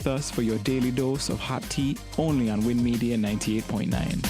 with us for your daily dose of hot tea only on Win Media 98.9.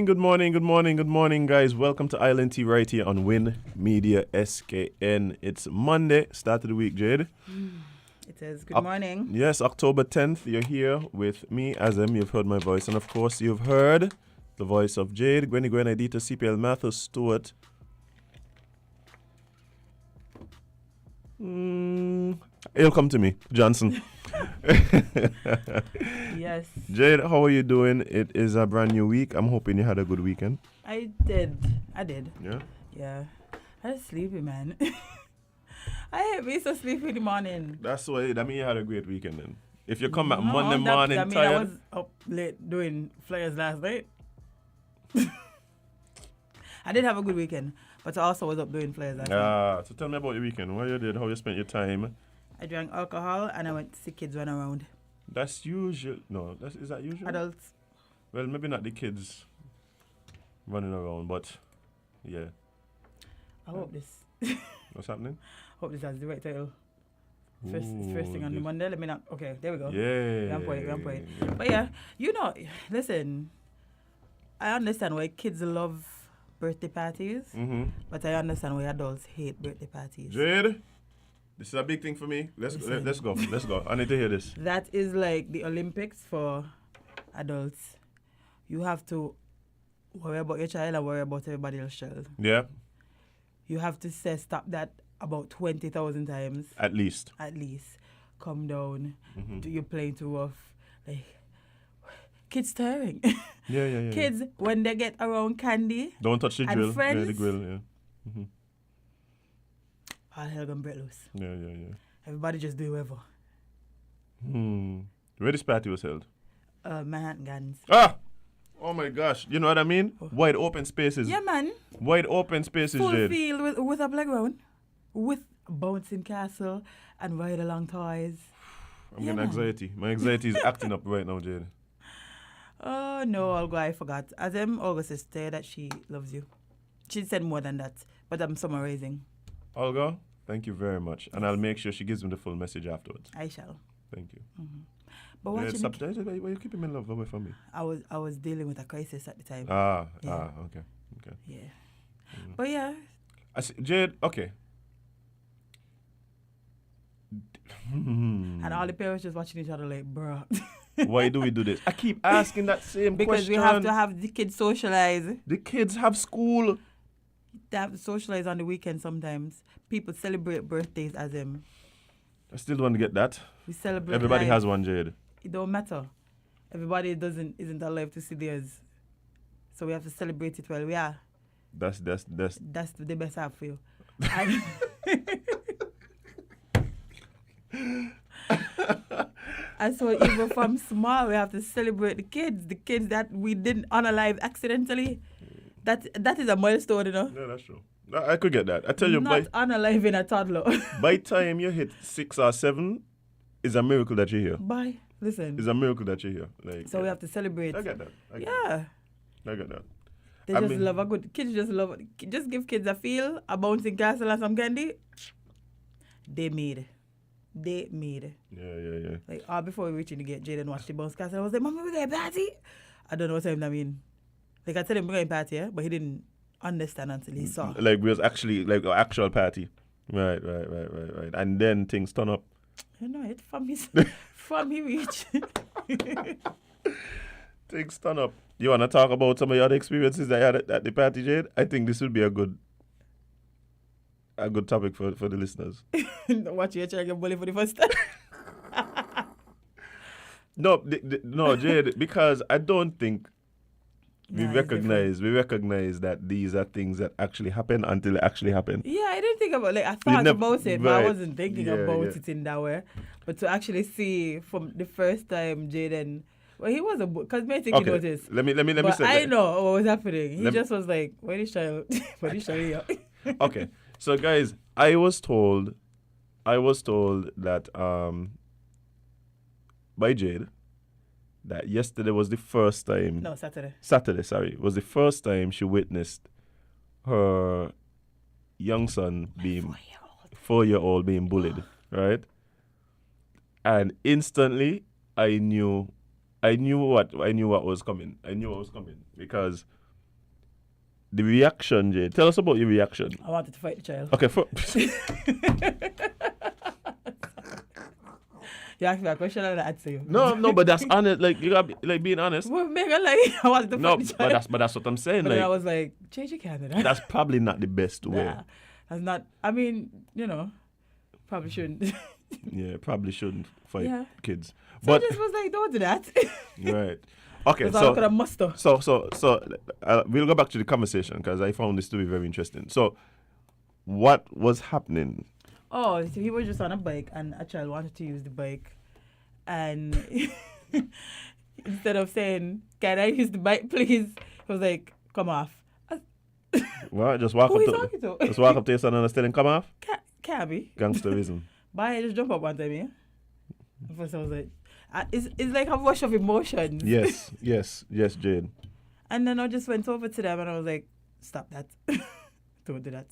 Good morning, guys. Welcome to Island Tea right here on Win Media SKN. It's Monday, start of the week, Jade. It is. Good morning. Yes, October 10th, you're here with me, Azem. You've heard my voice. And of course, you've heard the voice of Jade, Gwenny Adita, CPL Mathis, Stewart. It'll come to me, Johnson. Yes. Jade, how are you doing? It is a brand new week. I'm hoping you had a good weekend. I did. Yeah? Yeah. I was sleepy, man. I hate being so sleepy in the morning. That means you had a great weekend then. If you come back Monday morning tired. I was up late doing flyers last night. I did have a good weekend, but I also was up doing flyers last night. So tell me about your weekend. What you did, how you spent your time. I drank alcohol and I went to see kids run around. That's usual. No, is that usual? Adults. Well, maybe not the kids running around, but yeah. I hope this. What's happening? Hope this has the right title. First thing on the Monday. Let me not. Okay, there we go. Yeah. One point. But yeah, listen, I understand why kids love birthday parties, but I understand why adults hate birthday parties. Jade, this is a big thing for me. Let's go. I need to hear this. That is like the Olympics for adults. You have to worry about your child and worry about everybody else's child. Yeah. You have to say stop that about 20,000 times. At least. Come down. Do you playing too rough? Like, kids tiring. Yeah. Kids, when they get around candy. Don't touch the grill. Friends, yeah, the grill, yeah. All hell gonna break loose. Yeah. Everybody just do whatever. Where this party was held? Manhattan Gardens. Oh my gosh. You know what I mean? Wide open spaces. Yeah, man. Wide open spaces, Full Jade. field with a playground. With bouncing castle and ride along toys. I'm getting anxiety. My anxiety is acting up right now, Jade. Oh, no, Olga, I forgot. As Olga says that she loves you. She said more than that, but I'm summarizing. Olga, thank you very much. And I'll make sure she gives me the full message afterwards. I shall. Thank you. But why you keeping my love away from me? I was dealing with a crisis at the time. Okay. Yeah. But yeah. Jade, okay. And all the parents just watching each other like, bruh. Why do we do this? I keep asking that same Because question. we have to have the kids socialize. The kids have school. They have to socialize on the weekend sometimes. People celebrate birthdays as them. I still don't get that. We celebrate Everybody life. has one, Jade. It don't matter. Everybody isn't alive to see theirs. So we have to celebrate it while we are. That's That's the best I have for you. And so even from small, we have to celebrate the kids that we didn't unalive accidentally. That is a milestone, you know. Yeah, that's true. I could get that. I tell you, Not unaliving a toddler. by time you hit 6 or 7, it's a miracle that you're here. Listen. It's a miracle that you're here. Like, So we have to celebrate. I get that. I get that. Kids just love it. Just give kids a feel, a bouncing castle and some candy. They made. Yeah. Like, before we reached in to get Jaden watch the bounce castle, I was like, Mommy, we got a party? I don't know what time that mean. Like, I told him we're going to party, yeah? But he didn't understand until he saw. Like, we was actually, like, an actual party. Right. And then things turn up. You know it, from his reach. Things turn up. You want to talk about some of your other experiences that you had at the party, Jade? I think this would be a good topic for the listeners. Watch you trying to get bullied for the first time. No, Jade, because I don't think we Nah, recognize that these are things that actually happen until it actually happen. Yeah, I didn't think about I thought about it, but I wasn't thinking about it in that way. But to actually see from the first time Jaden, well, he was because I think he noticed. Let me But say I that. know what was happening. He just was like, "Where is child? Where is child?" Okay, so guys, I was told that by Jade that yesterday was the first time. No, Saturday. Saturday, was the first time she witnessed her young son being 4-year-old being bullied, right? And instantly, I knew what was coming. Because the reaction, Jay. Tell us about your reaction. I wanted to fight the child. Okay, You asked me a question and I answer you. no, but that's honest. Like you got like being honest. Well, Megan, like I wanted to fight the child. but that's what I'm saying. But Like then I was like, change your Canada. that's probably not the best way. Nah, that's not. I mean, probably shouldn't. Yeah, probably shouldn't fight kids. So But I just was like, don't do that. right. Okay, That's all I could have muster. So we'll go back to the conversation because I found this to be very interesting. So, what was happening? Oh, so he was just on a bike and a child wanted to use the bike. And instead of saying, can I use the bike, please? He was like, come off. What? Just walk Who up is to talking to? just walk up to your son and tell him come off? Can't be. Gangsterism. But I just jump up one time, yeah? At first I was like, it's like a rush of emotions. Yes, Jade. And then I just went over to them and I was like, stop that. Don't do that.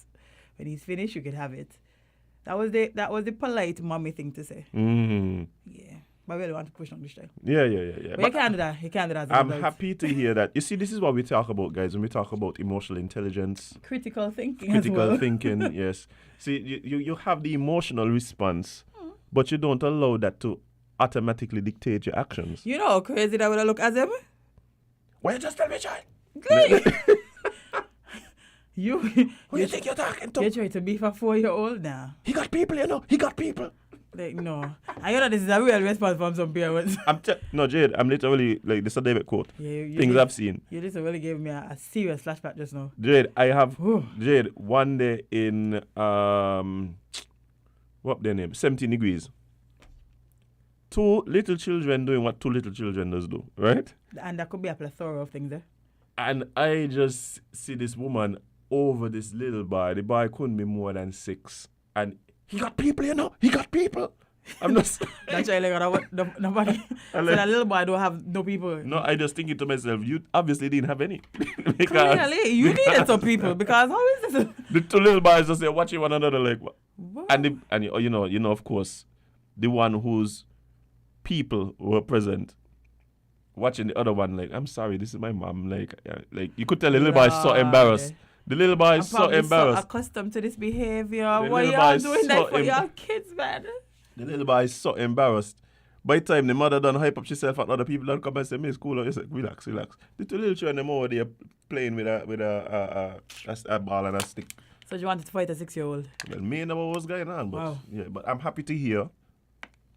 When he's finished, you can have it. That was the polite mommy thing to say. Mm-hmm. Yeah. But I really want to push on this child. Yeah. But you can't do that. You can't do that. I'm happy to hear that. You see, this is what we talk about, guys, when we talk about emotional intelligence. Critical thinking Critical thinking, yes. See, you have the emotional response, but you don't allow that to automatically dictate your actions. You know how crazy that would have looked as him? Why you just tell me, child? Good. Who you think you're talking to? You're trying to beef a 4-year-old now. He got people, you know. He got people. Like, no. I know this is a real response from some parents. No, Jade, I'm literally, like, this is a David quote. Things I've seen. You literally gave me a serious flashback just now. Jade, Jade, one day in, what their name? 17 degrees. 2 little children doing what 2 little children does do, right? And there could be a plethora of things there. And I just see this woman over this little boy. The boy couldn't be more than 6. And he got people, you know. He got people. I'm not that child like nobody. So that little boy don't have no people. No, I just thinking to myself, you obviously didn't have any. Clearly, you needed some people because how is this? The 2 little boys just watching one another like what? What? And you know, of course, the one whose people were present, watching the other one like, I'm sorry, this is my mom. Like you could tell the little boy is so embarrassed. The little boy is so embarrassed. So accustomed to this behavior. The Why little boy y'all is doing so that for your kids, man? The little boy is so embarrassed. By the time the mother done hype up herself and other people don't come and say, Miss, cool out. You say, relax. The two little children, them over there playing with a ball and a stick. So you wanted to fight a 6-year-old? Well, me know what was going on, but Wow. yeah, but I'm happy to hear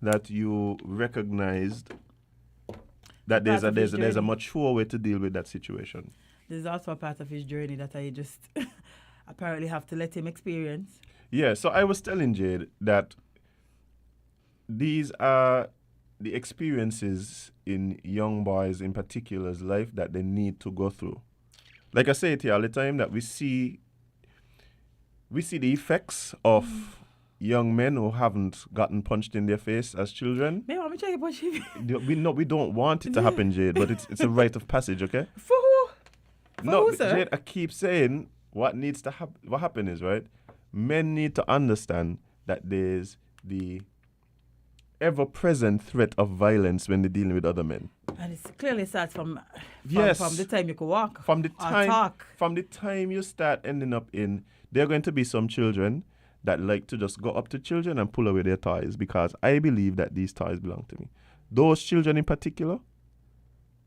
that you recognized that there's Part of his a journey. mature way to deal with that situation. This is also a part of his journey that I just apparently have to let him experience. Yeah, so I was telling Jade that these are the experiences in young boys in particular's life that they need to go through. Like I say it here all the time, that we see the effects of young men who haven't gotten punched in their face as children. Maybe I'm trying to punch him. We don't want it to happen, Jade, but it's a rite of passage, okay? For who? No, who, sir? Jade, I keep saying what needs to happen. What happen is, right, men need to understand that there's the ever-present threat of violence when they're dealing with other men. And it clearly starts from Yes. the time you could walk. From the or talk. time you start ending up in, there are going to be some children that like to just go up to children and pull away their toys, because I believe that these toys belong to me. Those children in particular,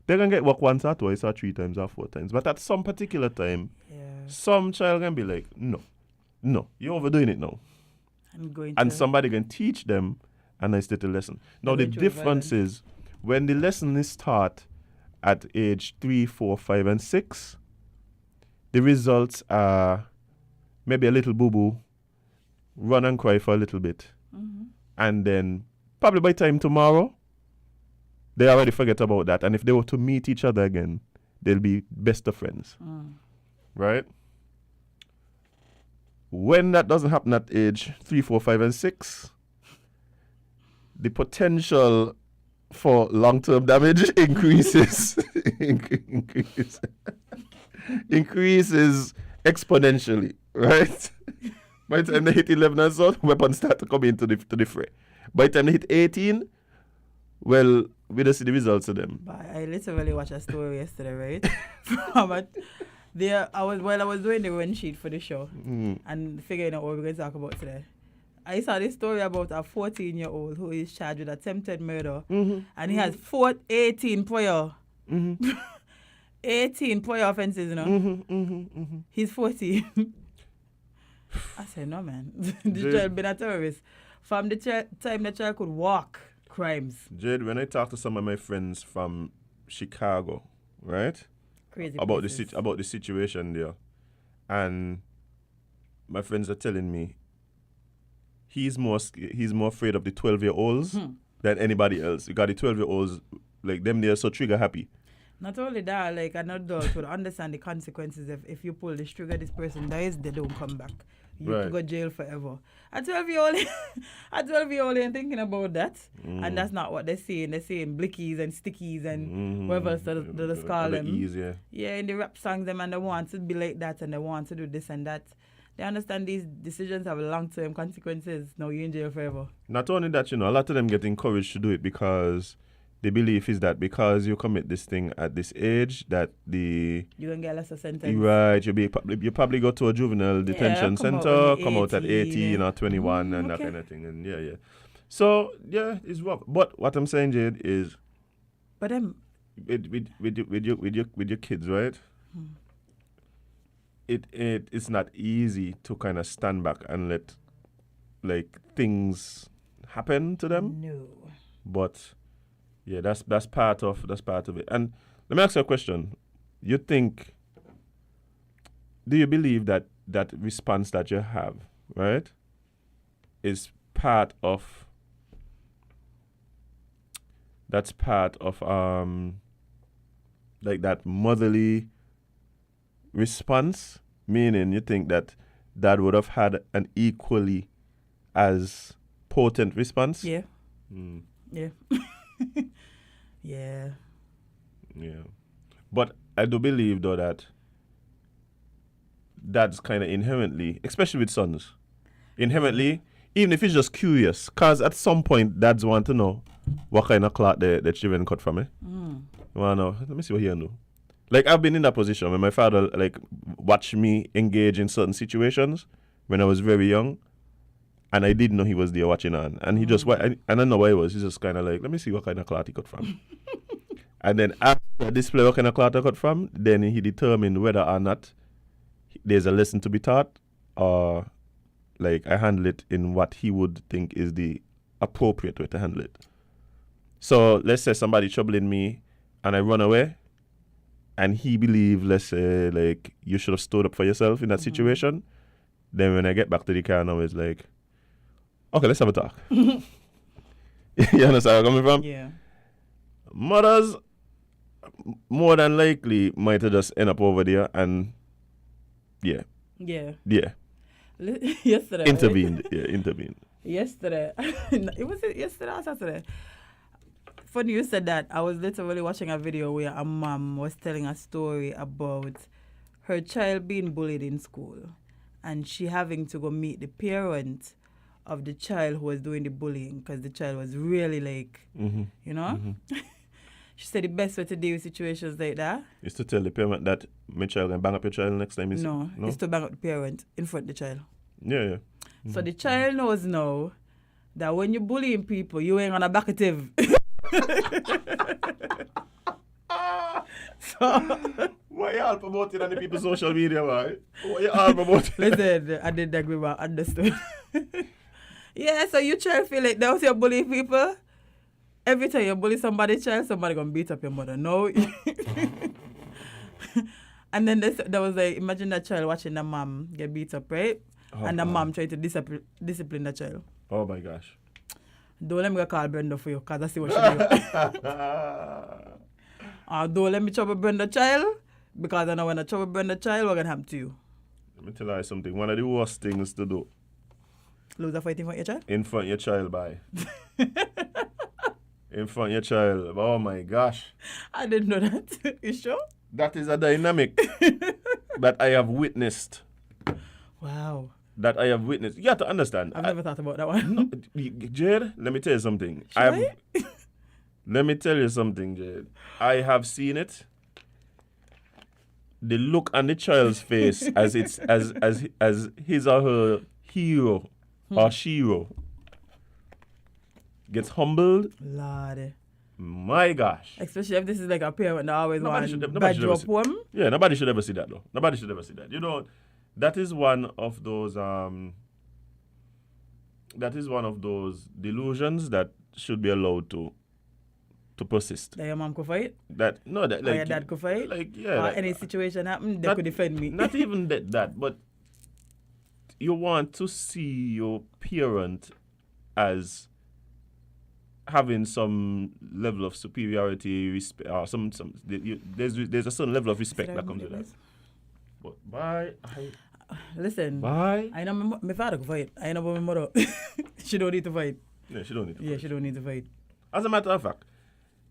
they're going to get whacked once or twice or 3 times or 4 times. But at some particular time, Yeah. some child can be like, no, you're overdoing it now. And somebody can teach them a nice little lesson. Now, the Going through difference is when the lesson is taught at age 3, 4, 5, and 6, the results are maybe a little boo-boo, run and cry for a little bit. Mm-hmm. And then probably by time tomorrow, they already forget about that. And if they were to meet each other again, they'll be best of friends. Right? When that doesn't happen at age 3, 4, 5, and 6, the potential for long-term damage increases. increases exponentially, right? By the time they hit 11 and so, weapons start to come into the fray. By the time they hit 18, well, we don't see the results of them. But I literally watched a story yesterday, right? I was doing the run sheet for the show and figuring out what we're going to talk about today. I saw this story about a 14-year-old who is charged with attempted murder, and he has 18 prior 18 prior offenses, you know. He's 14. I said, no, man. The child been a terrorist. From the time the child could walk, crimes. Jade, when I talk to some of my friends from Chicago, right? Crazy about places. about the situation there, and my friends are telling me he's more afraid of the 12-year-olds than anybody else. You got the 12-year-olds, like them, they're so trigger happy. Not only that, like an adult would understand the consequences if you pull this trigger, this person dies, they don't come back. You could go jail forever. A 12-year-old ain't thinking about that. And that's not what they're saying. They're saying blickies and stickies and whatever else they call them. Yeah, in the rap songs, them, and they want to be like that and they want to do this and that. They understand these decisions have long-term consequences. Now you're in jail forever. Not only that, a lot of them get encouraged to do it because the belief is that because you commit this thing at this age, that you're going to get a lesser sentence. Right. You probably go to a juvenile detention center, come out at 18 or 21 and that kind of thing. And yeah. So, yeah, it's rough. But what I'm saying, Jade, is but with your kids, right? It's not easy to kind of stand back and let like things happen to them. No. But yeah, that's part of it. And let me ask you a question. Do you believe that response that you have, right, is part of like that motherly response? Meaning you think that dad would have had an equally as potent response? Yeah. Yeah. Yeah. Yeah. But I do believe, though, that dads kind of inherently, especially with sons, even if he's just curious, because at some point dads want to know what kind of cloth the children cut from me. Well, no, let me see what he do. Like, I've been in that position when my father, like, watched me engage in certain situations when I was very young. And I didn't know he was there watching on. And he just, and I don't know where he was. He's just kind of like, let me see what kind of cloth he cut from. And then after I display what kind of cloth I cut from, then he determined whether or not there's a lesson to be taught, or like I handle it in what he would think is the appropriate way to handle it. So let's say somebody troubling me and I run away, and he believes, let's say, like, you should have stood up for yourself in that situation. Then when I get back to the car now, it's like, okay, let's have a talk. You understand where I'm coming from? Yeah. Mothers, more than likely, might have just end up over there and, Yeah. Yesterday. Intervened. Yeah, intervened. Yesterday. It was yesterday or Saturday. Funny you said that. I was literally watching a video where a mom was telling a story about her child being bullied in school and she having to go meet the parent of the child who was doing the bullying because the child was really like, you know? She said the best way to deal with situations like that is to tell the parent that my child can bang up your child next time. No, it's to bang up the parent in front of the child. Yeah. So the child knows now that when you're bullying people, you ain't gonna back it. So why you all promoting on the people's social media, right? Why you all promoting? Listen, I didn't agree, but I understood. Yeah, so you try to feel like that was your bullying people. Every time you bully somebody's child, somebody gonna beat up your mother. No. And then there was like, imagine that child watching the mom get beat up, right? Oh, and the mom trying to discipline the child. Oh my gosh. Don't let me call Brenda for you, because I see what she do. Don't let me trouble Brenda child, because I know when I trouble Brenda child, what gonna happen to you? Let me tell you something. One of the worst things to do. Lose a fight in front of your child? In front of your child, bye. In front of your child. Oh my gosh. I didn't know that. You sure? That is a dynamic that I have witnessed. Wow. That I have witnessed. You have to understand. I've never thought about that one. No, Jade, let me tell you something. Let me tell you something, Jade. I have seen it. The look on the child's face as it's as his or her hero or shero gets humbled. Lord. My gosh. Especially if this is like a parent that always Nobody want should bad ever job for him. Yeah, nobody should ever see that though. Nobody should ever see that. You know, that is one of those delusions that should be allowed to persist. That your mom could fight? That like or your dad could fight? Like yeah. Or Like, any situation happen, they could defend me. Not even that, but you want to see your parent as having some level of superiority, respect, or there's a certain level of respect that comes with that. But Listen, bye. I know my father could fight. I know my mother. She don't need to fight. Yeah, she don't need to Yeah, fight. she don't need to fight. As a matter of fact,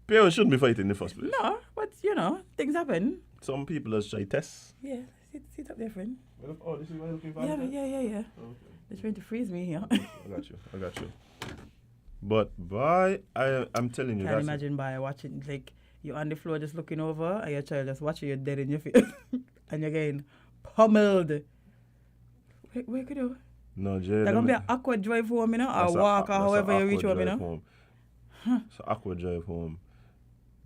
parents shouldn't be fighting in the first place. No, but you know, things happen. Some people are shy tests. Yeah, sit up there, friend. Oh, this is what you're looking for? Yeah. Okay. They're trying to freeze me here. I got you. But I'm telling you, Can't imagine by watching, like, you're on the floor just looking over and your child just watching you dead in your face. And you're getting pummeled. Where could you? No, Jay. There's going to be an awkward drive home, you know, or walk or however you reach home, you know. It's an awkward drive home.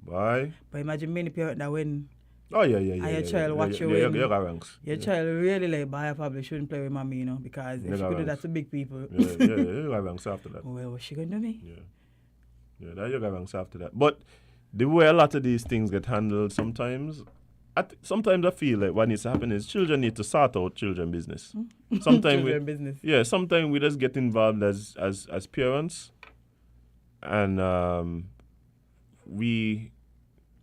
Bye. But imagine many parents that when and your child watch you win. Your Yeah. child really like, but I probably shouldn't play with mommy, you know, because if she could do that to big people. You got ranks after that. Well, what's she going to do me? Yeah, that you got ranks after that. But the way a lot of these things get handled sometimes, sometimes I feel like what needs to happen is children need to sort out children business. Sometimes business. Yeah, sometimes we just get involved as parents, and we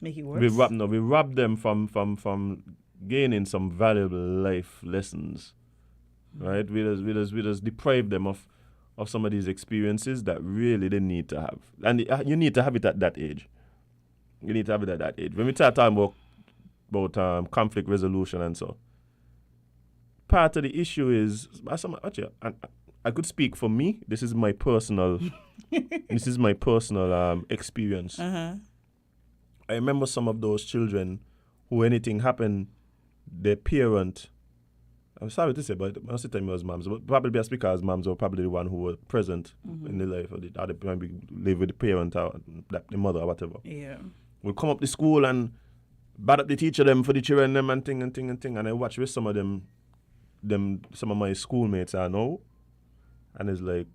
make it worse. We rob them from gaining some valuable life lessons, right? We just deprive them of some of these experiences that really they need to have, and you need to have it at that age. You need to have it at that age. When we start talking about conflict resolution and so, part of the issue is actually, I could speak for me. This is my personal experience. Uh-huh. I remember some of those children who anything happened, their parent I'm sorry to say, but most of the time it was moms. But probably just because moms were probably the one who were present in the life of the other maybe live with the parent or the mother or whatever. Yeah. We'll come up to school and bad up the teacher them for the children them and thing. And I watch with some of some of my schoolmates I know, and it's like,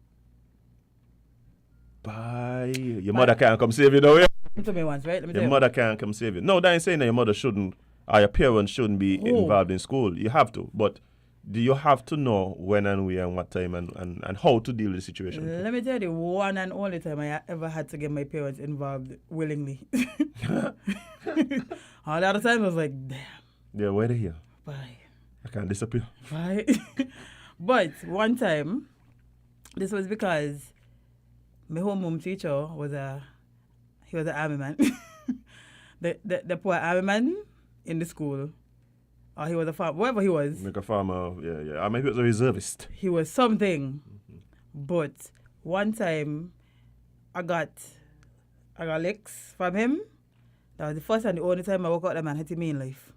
bye. Your mother can't come save you though. Yeah? Tell me once, right? Let me tell Your you. mother can't come save you. No, that ain't saying that your mother shouldn't or your parents shouldn't be involved in school. You have to, but do you have to know when and where and what time and how to deal with the situation? Let me tell you the one and only time I ever had to get my parents involved willingly. All the other times I was like, damn. Yeah, why they here? Bye. I can't disappear. Bye. But one time, this was because my homeroom teacher was an army man. the poor army man in the school. Or he was a farmer, wherever he was. Like a farmer, yeah. Or maybe he was a reservist. He was something. But one time, I got licks from him. That was the first and the only time I woke out that man hit me in life.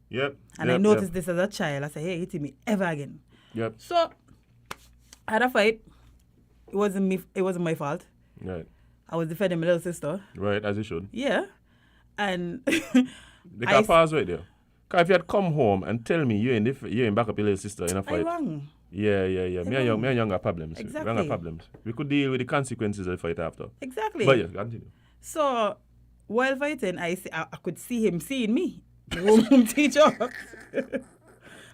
Yep. And I noticed this as a child. I said, hey, hit me ever again. Yep. So, I had a fight. It wasn't me. It wasn't my fault. Right. I was defending my little sister. Right, as you should. Yeah. And They can pause right there. Because if you had come home and tell me you ain't back up your little sister in a fight. I wrong. Yeah. Me and young got problems. Exactly. We got problems. We could deal with the consequences of the fight after. Exactly. But yeah, continue. So, while fighting, I could see him seeing me. The home teacher.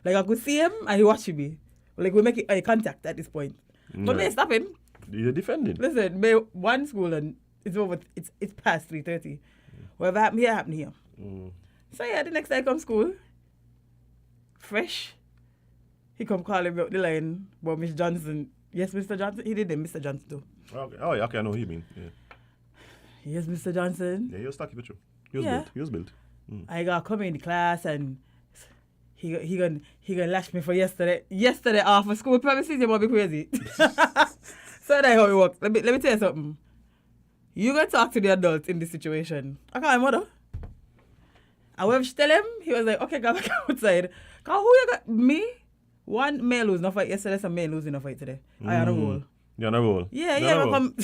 Like, I could see him and he watching me. Like, we're making eye contact at this point. But me stop him. You're defending. Listen, one school and it's over. It's past 3:30. Whatever happened here, happened here. So yeah, the next day I come school, fresh. He come calling me up the line about Miss Johnson. Yes, Mr. Johnson. He did Mr. Johnson too. Okay. Oh yeah, okay, I know what you mean. Yeah. Yes, Mr. Johnson. Yeah, he was stuck with you. He was built. I got come in the class and he gonna lash me for yesterday. Yesterday after school premises, you might be crazy. So that's how it works. Let me tell you something. You gonna talk to the adults in this situation. I call my mother. And when she tell him, he was like, okay, go back outside. Cause who you got? Me? One male losing a fight yesterday, some male losing a fight today. I had a roll. You're on a roll. Yeah, I come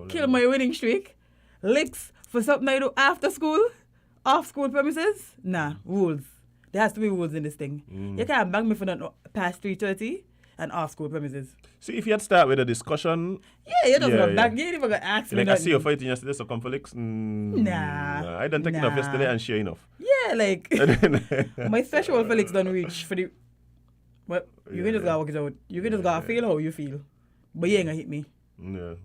kill my winning streak. Licks for something I do after school, off school premises. Nah, rules. There has to be rules in this thing. You can't bang me for not past 3:30 and off school premises. See, if you had started with a discussion. Yeah, you just got bang. You ain't even got to ask me. Like, I see you fighting yesterday, so come for licks. Nah. I didn't take enough yesterday and share enough. Yeah, like, my threshold for licks don't reach for the. But you can just gotta work it out. You can just gotta feel how you feel. But you ain't gonna hit me. Yeah.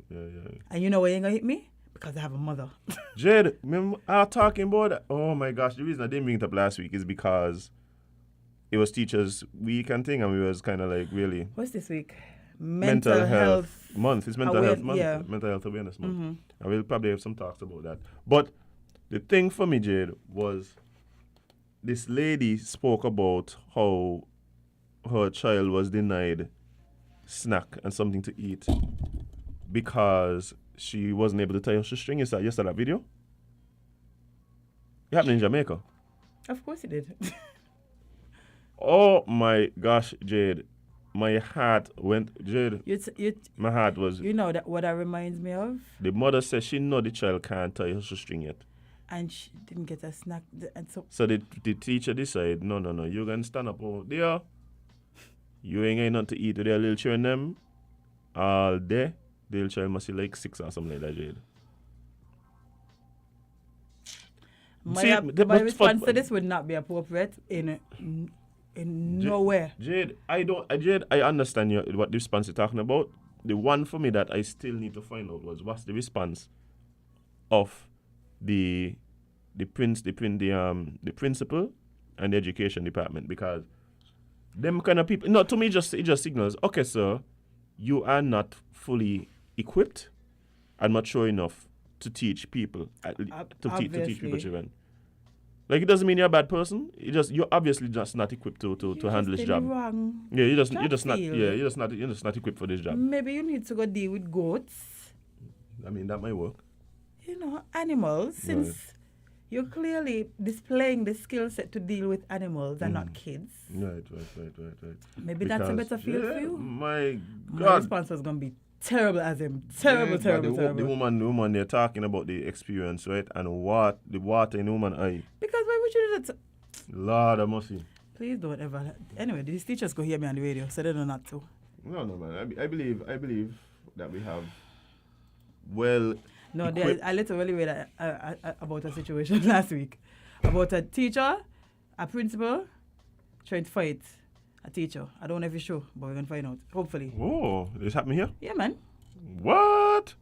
And you know why you ain't gonna hit me? Because I have a mother. Jade, remember I was talking about that? Oh my gosh, the reason I didn't bring it up last week is because it was Teachers Week and thing, and we was kind of like really... What's this week? Mental Health Month. It's Mental Health Month. Yeah. Mental Health Awareness Month. And we'll probably have some talks about that. But the thing for me, Jade, was this lady spoke about how her child was denied snack and something to eat because she wasn't able to tie her shoestring. You saw that video? It happened in Jamaica. Of course it did. Oh my gosh, Jade. My heart went, Jade. My heart was... You know that what that reminds me of? The mother says she know the child can't tie her shoestring yet. And she didn't get a snack. And so the teacher decided, no, you're going to stand up over there. You ain't going nothing to eat with their little children them all day. The little child must be like 6 or something like that, Jade. My response to this would not be appropriate in nowhere. Jade, I understand what the response you're talking about. The one for me that I still need to find out was what's the response of the principal and the education department, because them kind of people, no, to me it just signals, okay, sir, you are not fully equipped and mature enough to teach people to teach people children. Like, it doesn't mean you're a bad person. You're obviously just not equipped to handle this job. Wrong. Yeah, you're just not equipped for this job. Maybe you need to go deal with goats. I mean, that might work. You know, animals, since you're clearly displaying the skill set to deal with animals and not kids. Right. Maybe that's a better field for you. My My God. response was going to be terrible as him. Terrible. The woman, they're talking about the experience, right? And the water in the woman's eye. Because why would you do that? Lord of mercy. Please don't ever. Anyway, these teachers go hear me on the radio, so they know not to. No, man. I believe that we have well. No, I literally read about a situation last week about a teacher, a principal, trying to fight a teacher. I don't know if it's true, but we're gonna find out. Hopefully. Whoa, this happened here? Yeah, man. What?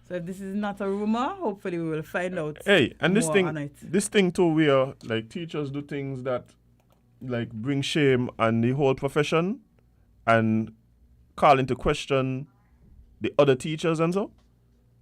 So if this is not a rumor, hopefully we will find out. Hey, and this more on it. thing too, where like teachers do things that like bring shame on the whole profession and call into question the other teachers and so.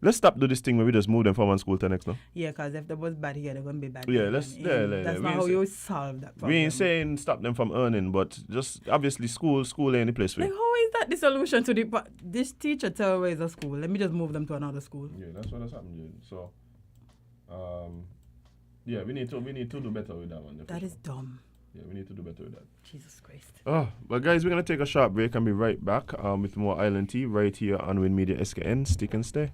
Let's stop do this thing where we just move them from one school to the next, no? Yeah, because if there was bad here, they're going to be bad Yeah, here. that's not how you solve that problem. We ain't saying stop them from earning, but just obviously school ain't the place for Like, it. how is that the solution to this teacher terrorize a school? Let me just move them to another school. Yeah, that's what has happened, Jane. So, yeah, we need to do better with that one. That is dumb. Yeah, we need to do better with that. Jesus Christ. Oh, but guys, we're gonna take a short break and be right back with more Island Tea right here on Win Media SKN. Stick and stay.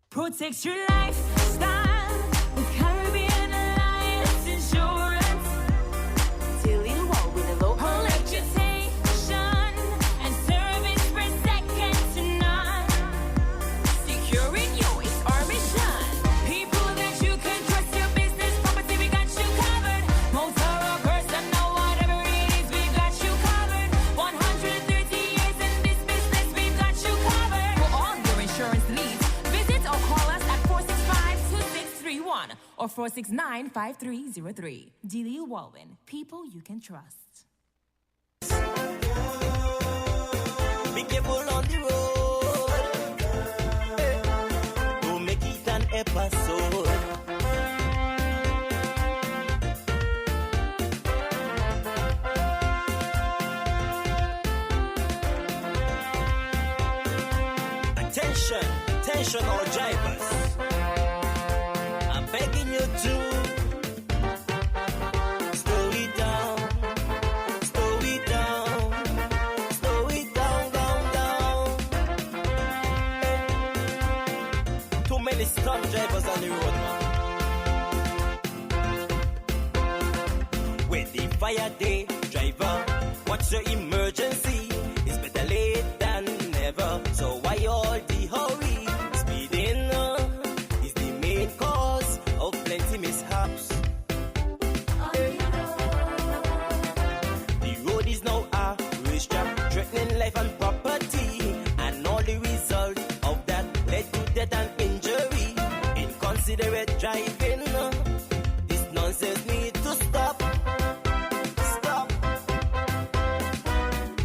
Protect your lifestyle with Caribbean Alliance Insurance. Dealing well with a local reputation and service for second to none. Securing you is our mission. People that you can trust, your business, property, we got you covered. Motor or personal, whatever it is, we got you covered. 130 years in this business, we got you covered. For all your insurance needs, visit or call us at 465-2631 or 469-5303. Dealey Walwyn, people you can trust. Be careful on the road. Don't make it an episode. Attention all drivers. I'm begging you to slow it down. Slow it down. Slow it down. Too many stunt drivers on the road, man. With the fire day, driver, what's your emergency? It's better late than never. So why all the hurry? Speeding is the main cause of plenty mishaps. The road is now a racetrack, threatening life and property, and all the result of that led to death and injury. Inconsiderate driving, this nonsense need to stop.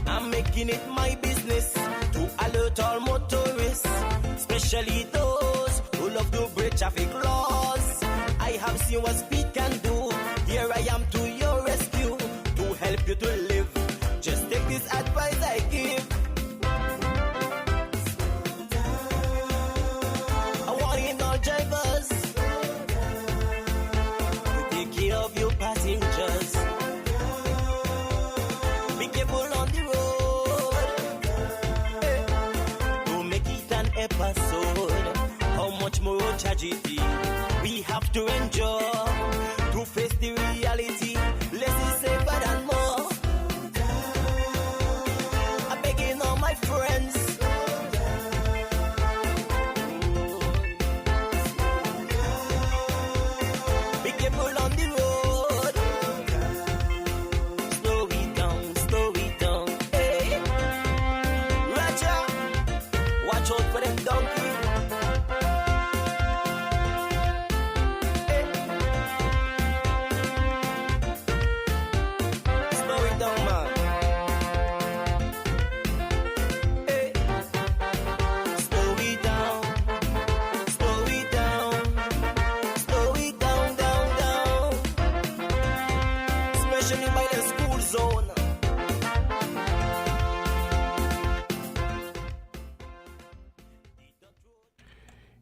I'm making it my business to alert all motorists, especially those who love to break traffic laws. I have seen what speed can do. Here I am to your rescue to help you to live. Just take this advice I give. I warn all drivers to take care of your passengers. Be careful on the road. Don't make it an episode. How much more tragedy we have to endure to face the reality. Less is safer than more. I'm begging all my friends. Be careful on the road. Slow it down. Hey, Roger, watch out for them donkey. Hey.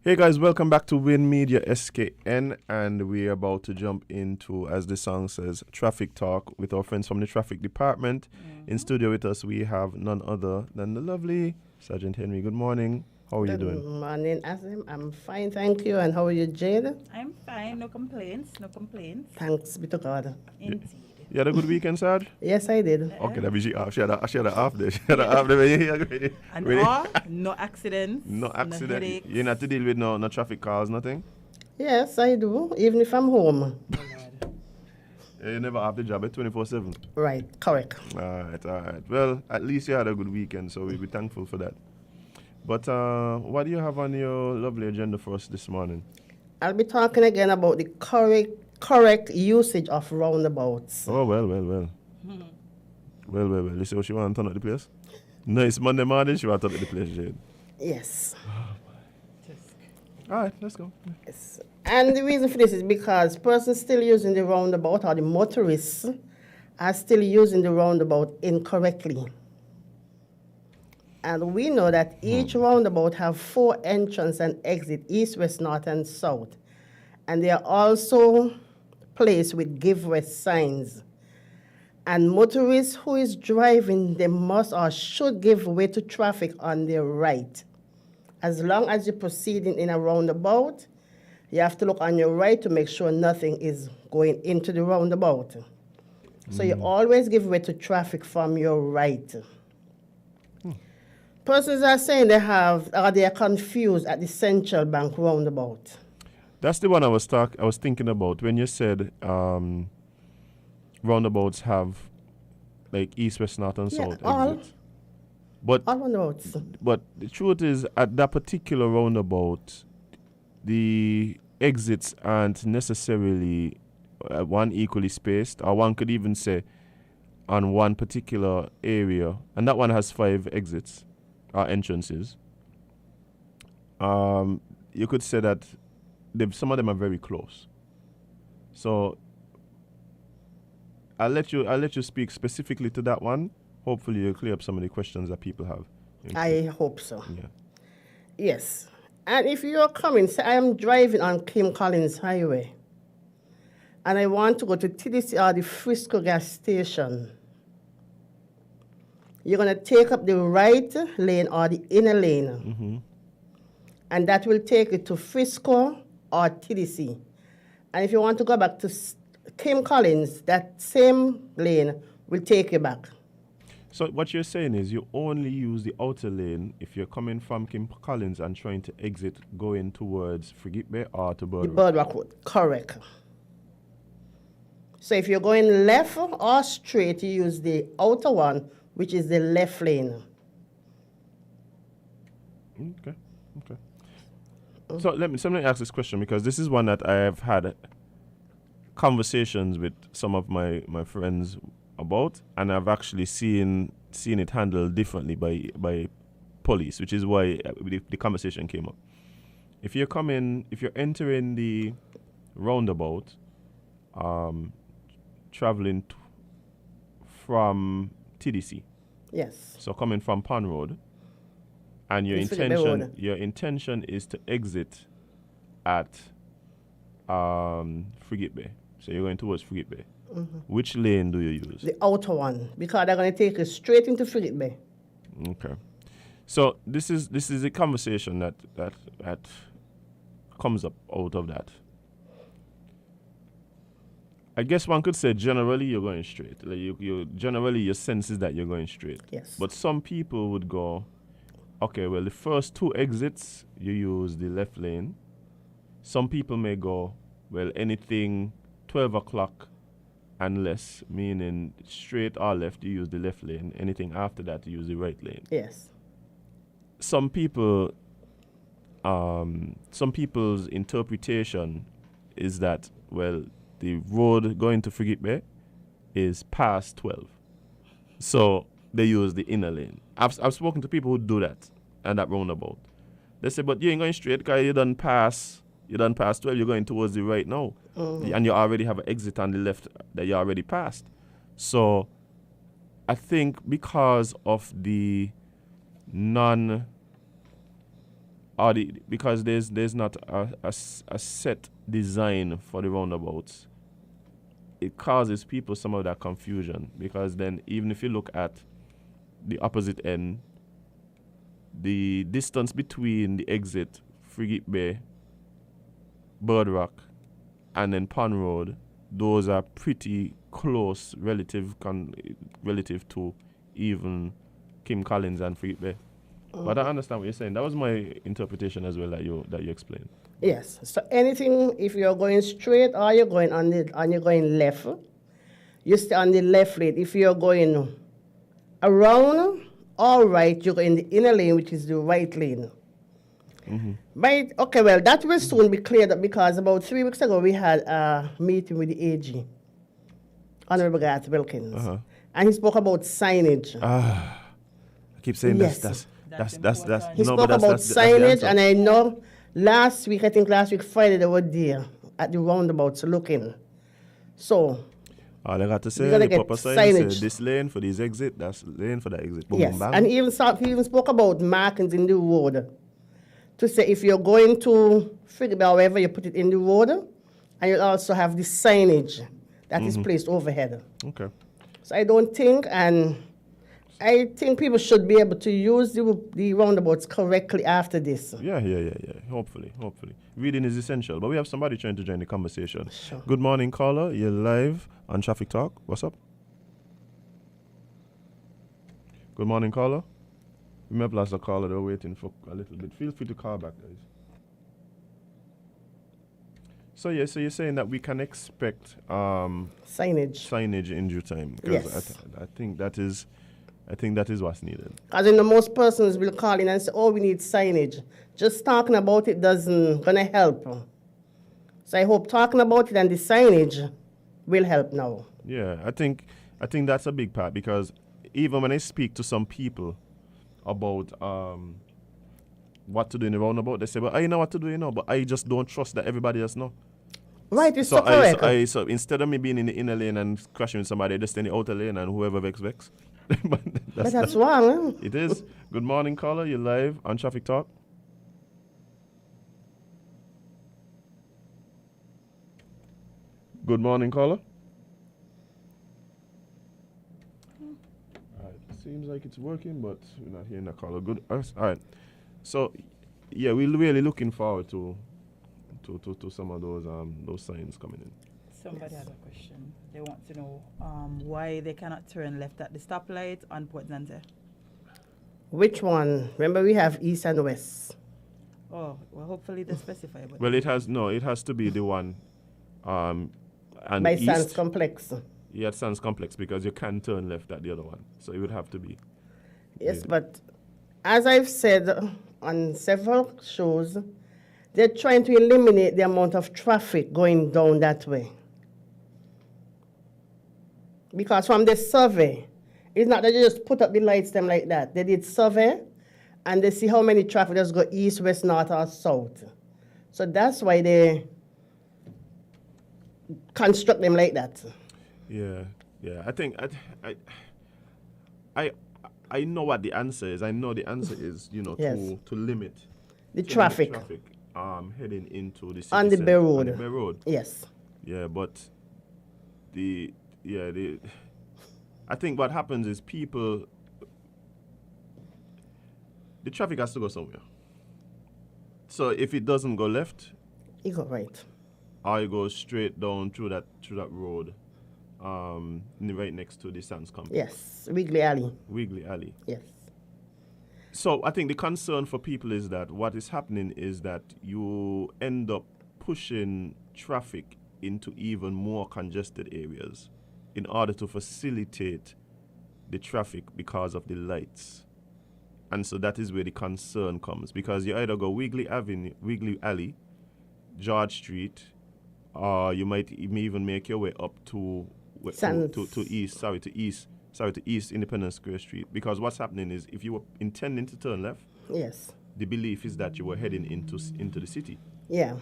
Hey guys, welcome back to Win Media SKN, and we're about to jump into, as the song says, Traffic Talk with our friends from the Traffic Department. In studio with us, we have none other than the lovely Sergeant Henry. Good morning. How are you doing? Good morning, Azim. I'm fine, thank you. And how are you, Jade? I'm fine, no complaints, no complaints. Thanks be to God. Indeed. You had a good weekend, Sarge? Yes, I did. Okay, that means she had a half day. She had a half day. And Ready? all, no accidents, No accident. headaches. You not to deal with no traffic cars, nothing? Yes, I do, even if I'm home. You never have the job at 24/7. Right, correct. All right. Well, at least you had a good weekend, so we'll be thankful for that. But what do you have on your lovely agenda for us this morning? I'll be talking again about the correct usage of roundabouts. Oh, well. Well. You see what she want to turn up the place? No, it's Monday morning, she want to turn up the place, Jade. Yes. All right, let's go. Yes. And the reason for this is because persons still using the roundabout, or the motorists are still using the roundabout incorrectly. And we know that each roundabout have 4 entrance and exit, east, west, north, and south. And they are also placed with give west signs. And motorists who is driving, they must or should give way to traffic on their right. As long as you're proceeding in a roundabout, you have to look on your right to make sure nothing is going into the roundabout. So you always give way to traffic from your right. Persons are saying they are confused at the Central Bank roundabout. That's the one I was thinking about when you said roundabouts have like east, west, north, and south exits. But All roundabouts. But the truth is, at that particular roundabout, the exits aren't necessarily one equally spaced, or one could even say on one particular area, and that one has 5 exits or entrances. You could say that some of them are very close. So I'll let you speak specifically to that one. Hopefully you'll clear up some of the questions that people have. I hope so. Yeah. Yes. And if you're coming, say I am driving on Kim Collins Highway, and I want to go to TDC or the Frisco gas station. You're going to take up the right lane or the inner lane. And that will take you to Frisco or TDC. And if you want to go back to Kim Collins, that same lane will take you back. So what you're saying is you only use the outer lane if you're coming from Kim Collins and trying to exit going towards Frigate Bay or to The Birdwalk. Birdwalk Road, correct. So if you're going left or straight, you use the outer one, which is the left lane. Okay. So let me ask this question, because this is one that I have had conversations with some of my friends about, and I've actually seen it handled differently by police, which is why the conversation came up. If you're entering the roundabout, traveling from TDC, Yes. so coming from Pond Road, and your It's Philip Bay Road. intention is to exit at Frigate Bay. So you're going towards Frigate Bay. Which lane do you use? The outer one, because they're going to take you straight into Frigate Bay. Okay. So this is a conversation that comes up out of that. I guess one could say generally you're going straight. Like you generally your sense is that you're going straight. Yes. But some people would go, okay, well the first 2 exits you use the left lane. Some people may go, well, anything 12 o'clock and less, meaning straight or left, you use the left lane. Anything after that, you use the right lane. Yes. Some people's interpretation is that, well, the road going to Frigate Bay is past 12. So they use the inner lane. I've spoken to people who do that and that roundabout. They say, but you ain't going straight because you done pass 12, you're going towards the right now. And you already have an exit on the left that you already passed. So I think because of the because there's not a set design for the roundabouts, it causes people some of that confusion, because then even if you look at the opposite end, the distance between the exit, Frigate Bay, Bird Rock, and then Pond Road, those are pretty close relative to even Kim Collins and Frigate Bay. But I understand what you're saying. That was my interpretation as well that you explained. Yes. So anything, if you're going straight or you're going you're going left, you stay on the left lane. If you're going around or right, you go in the inner lane, which is the right lane. Right? Okay, well, that will soon be cleared up, because about 3 weeks ago we had a meeting with the AG, Honorable Garth Wilkins, and he spoke about signage. I keep saying Yes. that's He no, spoke but about that's the signage, answer. and I know last week Friday, they were there at the roundabouts looking. So, All I got to say, We gotta the get proper sign signage. say this lane for this exit, that's lane for that exit. Boom, yes, boom, bang. and he even spoke about markings in the road, to say if you're going to figure out wherever you put it in the road, and you'll also have the signage that is placed overhead. Okay. So I think people should be able to use the roundabouts correctly after this. Yeah. Hopefully. Reading is essential. But we have somebody trying to join the conversation. Sure. Good morning, caller. You're live on Traffic Talk. What's up? Good morning, caller. We may have lost a caller. They're waiting for a little bit. Feel free to call back, guys. So you're saying that we can expect Signage. in due time. 'Cause Yes. I think that is what's needed. Because most persons will call in and say, oh, we need signage. Just talking about it doesn't gonna help. So I hope talking about it and the signage will help now. Yeah, I think that's a big part, because even when I speak to some people about what to do in the roundabout, they say, well, I know what to do, but I just don't trust that everybody else know. Right, it's so correct. So instead of me being in the inner lane and crashing with somebody, I just stay in the outer lane, and whoever vex. But that's wrong. It is. Good morning, caller. You're live on Traffic Talk. Good morning, caller. Alright, seems like it's working, but we're not hearing that caller. Good. All right. So, yeah, we're really looking forward to some of those signs coming in. Somebody has a question. They want to know why they cannot turn left at the stoplight on Port Zante. Which one? Remember, we have east and west. Oh, well, hopefully they specify. But Well, it has to be the one and By east. Sands Complex. Yeah, it sounds complex because you can turn left at the other one. So it would have to be. Yes, Yeah. but as I've said on several shows, they're trying to eliminate the amount of traffic going down that way. Because from the survey, it's not that you just put up the lights them like that. They did survey, and they see how many traffic does go east, west, north, or south. So that's why they construct them like that. Yeah. I think I know what the answer is. I know the answer is, Yes. to limit The traffic heading into the city on the center, Bay on Road. the Bay Road. Yes. Yeah, but I think what happens is the traffic has to go somewhere. So if it doesn't go left, You go right. or you go straight down through that road, right next to the Sands Complex. Yes. Wiggly Alley. Wiggly Alley. Yes. So I think the concern for people is that what is happening is that you end up pushing traffic into even more congested areas in order to facilitate the traffic because of the lights. And so that is where the concern comes, because you either go Wiggly Alley, George Street, or you might even make your way up to East Independence Square Street. Because what's happening is, if you were intending to turn left, Yes. the belief is that you were heading into the city. Yeah.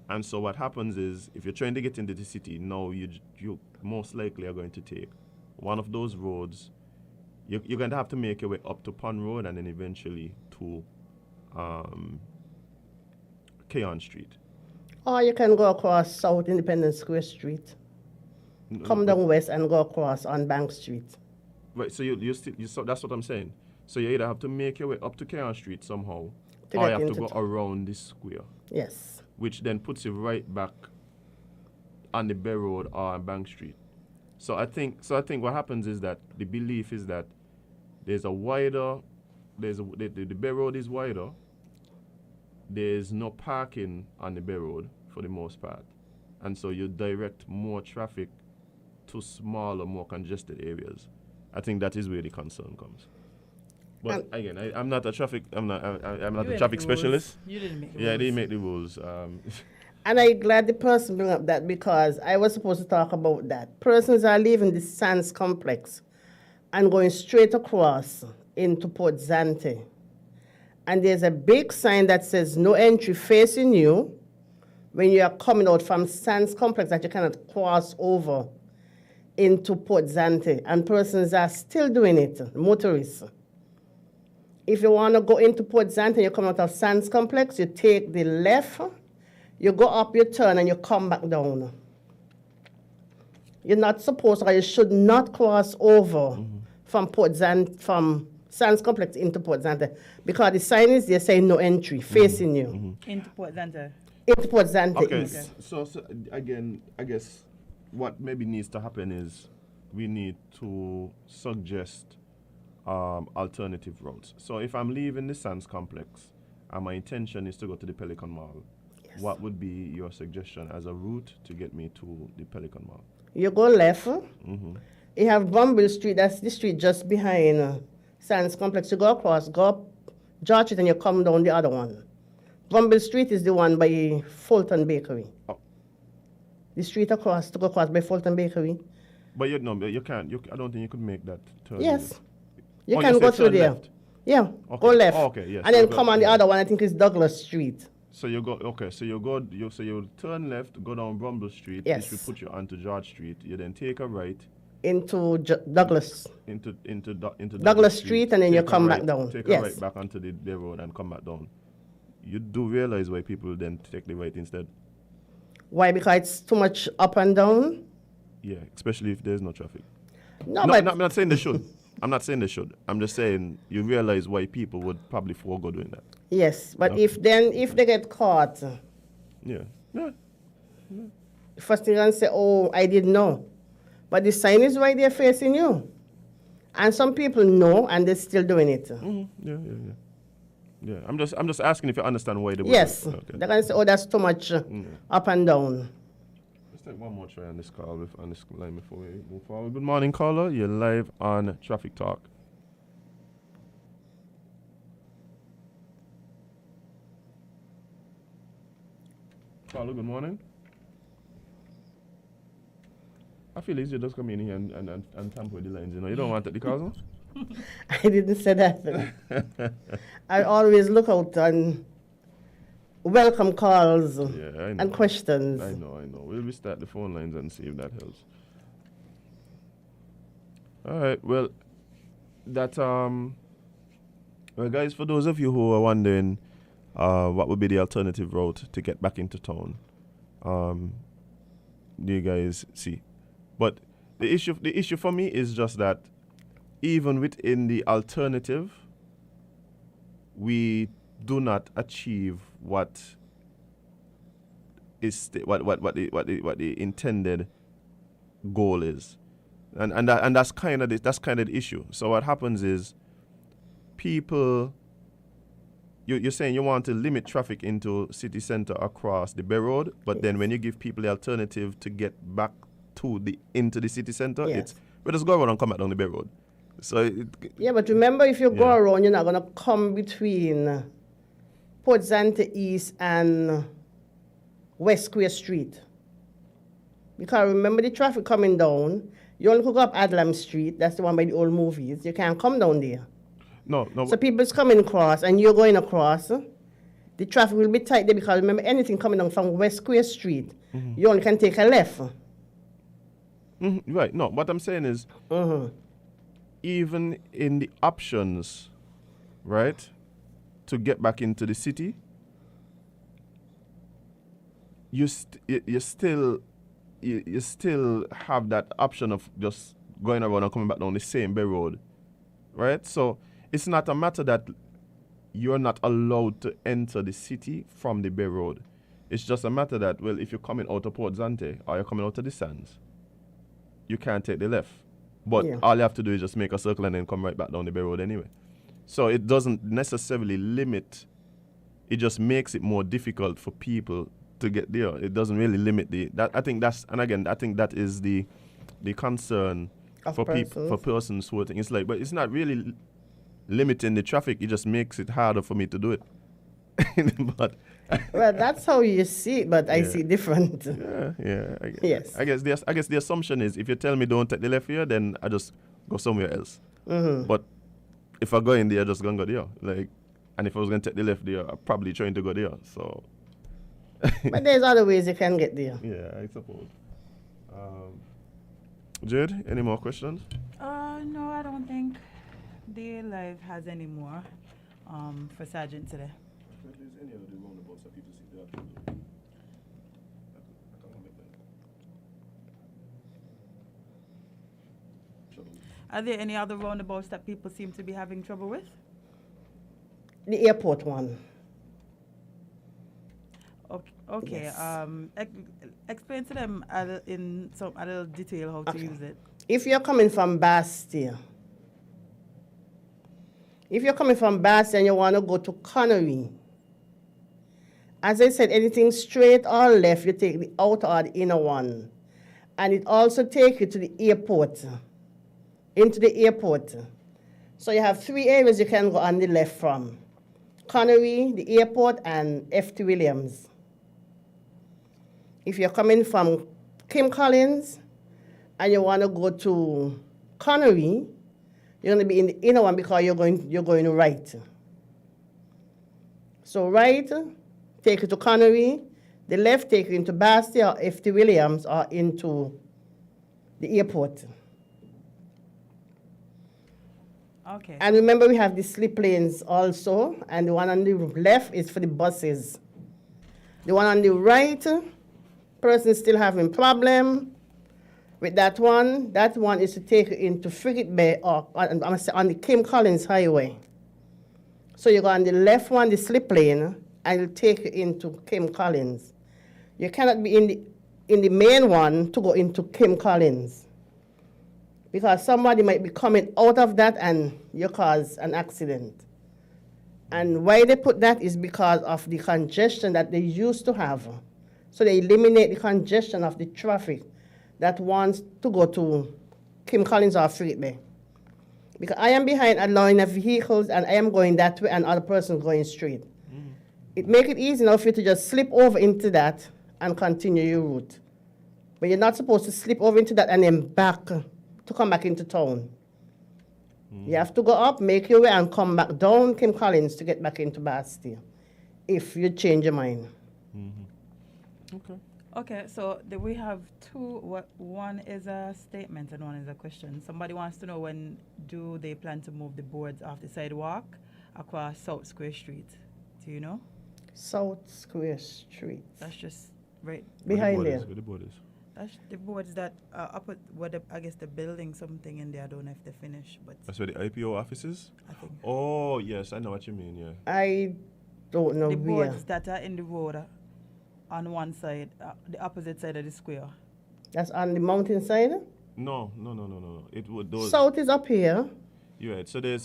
And so what happens is, if you're trying to get into the city, now you most likely are going to take one of those roads. You're going to have to make your way up to Pond Road and then eventually to Keon Street. Or you can go across South Independence Square Street. Come down west and go across on Bank Street. Right, so so that's what I'm saying. So you either have to make your way up to Keon Street somehow, To or you get have to into go around this square, Yes. which then puts you right back on the Bay Road or on Bank Street. So I think what happens is that the belief is that the Bay Road is wider. There's no parking on the Bay Road for the most part, and so you direct more traffic to smaller, more congested areas. I think that is where the concern comes. But again, I'm not a traffic specialist. You didn't make the Yeah, rules. they make the rules. And I'm glad the person bring up that because I was supposed to talk about that. Persons are leaving the Sands complex and going straight across into Port Zante. And there's a big sign that says no entry facing you when you are coming out from Sands complex that you cannot cross over into Port Zante. And persons are still doing it, motorists. If you want to go into Port Zante, you come out of Sands complex, you take the left, you go up, you turn, and you come back down. You're not supposed to, or you should not cross over from Sands complex into Port Zante because the sign is there saying no entry, facing you. Into Port Zante. Into Port Zante Okay, East. so again, I guess what maybe needs to happen is we need to suggest alternative routes. So if I'm leaving the Sands complex and my intention is to go to the Pelican Mall, what would be your suggestion as a route to get me to the Pelican Mall? You go left. You have Bumble Street, that's the street just behind Sands complex. You go across, go up George Street, and you come down the other one. Bumble Street is the one by Fulton Bakery. Oh. The street across, to go across by Fulton Bakery. But you can't. I don't think you could make that turn. Yes. You Oh, can you go said through turn there. left. Yeah, Okay. go left. Oh, okay, yes. And then So come go- on the yeah. other one, I think it's Douglas Street. So you go. Okay. So you turn left, go down Brumble Street. Yes. Which will put you onto George Street. You then take a right Into Douglas. into Douglas Street, and then you take a come back right- down. Take Yes. a right back onto the road and come back down. You do realize why people then take the right instead. Why? Because it's too much up and down? Yeah, especially if there's no traffic. No, No, but I'm not saying they should. I'm not saying they should. I'm just saying you realize why people would probably forego doing that. yes. But Okay. if they get caught, Yeah. Yeah. first thing they say, oh, I didn't know. But the sign is right there facing you. And some people know and they're still doing it. Yeah. Yeah. I'm just asking if you understand why they would. Yes. do it. Okay. They're going to say, oh, that's too much up and down. Let's take one more try on this call on this line before we move forward. Good morning, caller. You're live on Traffic Talk. Caller, good morning. I feel easier just come in here and tamper with the lines. You don't want to take the calls, no? I didn't say that. I always look out and welcome calls Yeah, I know. and questions. I know. We'll restart the phone lines and see if that helps. All right. Well, well, guys, for those of you who are wondering what would be the alternative route to get back into town, you guys see. But the issue for me is just that even within the alternative, we do not achieve what is what the intended goal is, and that's kind of the issue. So what happens is people. You're saying you want to limit traffic into city center across the Bay Road, but then when you give people the alternative to get back into the city center, Yes. we just go around and come back down the Bay Road. So Yeah, but remember, if you go Yeah. around, you're not going to come between Port Zante East and West Square Street. Because remember the traffic coming down, you only could go up Adlam Street, that's the one by the old movies. You can't come down there. no. So people's coming across and you're going across, the traffic will be tight there because remember anything coming down from West Square Street, you only can take a left. Right. No, what I'm saying is, even in the options, right, to get back into the city, you still have that option of just going around and coming back down the same Bay Road, right? So it's not a matter that you're not allowed to enter the city from the Bay Road. It's just a matter that, well, if you're coming out of Port Zante or you're coming out of the Sands, you can't take the left. But all you have to do is just make a circle and then come right back down the Bay Road anyway. So it doesn't necessarily limit, it just makes it more difficult for people to get there. It doesn't really limit I think that is the concern for people, for persons who think it's like, but it's not really limiting the traffic, it just makes it harder for me to do it. But well, that's how you see it, but I see different. Yeah. Yes. I guess the assumption is if you tell me don't take the left here, then I just go somewhere else. But if I go in there, I just gonna go there. Like, and if I was gonna take the left there, I'm probably trying to go there. So. But there's other ways you can get there. Yeah, I suppose. Jade, any more questions? No, I don't think the live has any more for Sergeant today. If there's any other roundabouts that people see there, Are there any other roundabouts that people seem to be having trouble with? The airport one. Okay. Yes. Explain to them in some a little detail how to use it. If you're coming from Bastia, and you want to go to Connery, as I said, anything straight or left, you take the outer or the inner one. And it also takes you to the airport, into the airport. So you have 3 areas you can go on the left from: Connery, the airport, and F.T. Williams. If you're coming from Kim Collins and you want to go to Connery, you're going to be in the inner one because you're going right. So right, take you to Connery. The left take you into Bastia or F.T. Williams or into the airport. Okay. And remember, we have the slip lanes also, and the one on the left is for the buses. The one on the right, person still having problem with that one is to take you into Frigate Bay or on the Kim Collins Highway. So you go on the left one, the slip lane, and it'll take you into Kim Collins. You cannot be in the main one to go into Kim Collins, because somebody might be coming out of that and you cause an accident. And why they put that is because of the congestion that they used to have. So they eliminate the congestion of the traffic that wants to go to Kim Collins or Frigate Bay. Because I am behind a line of vehicles and I am going that way and other person going straight. It makes it easy enough for you to just slip over into that and continue your route. But you're not supposed to slip over into that and then back to come back into town. You have to go up, make your way, and come back down Kim Collins to get back into Bastia, if you change your mind. Okay, so we have two. One is a statement and one is a question. Somebody wants to know, when do they plan to move the boards off the sidewalk across South Square Street? Do you know? South Square Street. That's just right Behind there. Where the board is. That's the boards that are up at I guess the building something in there. I don't know if they finished, but That's where the IPO office is? I think Oh, yes, I know what you mean, yeah. I don't know the where. boards that are in the road on one side, the opposite side of the square. That's on the mountainside. No. It would those. South is up here. You're right. So there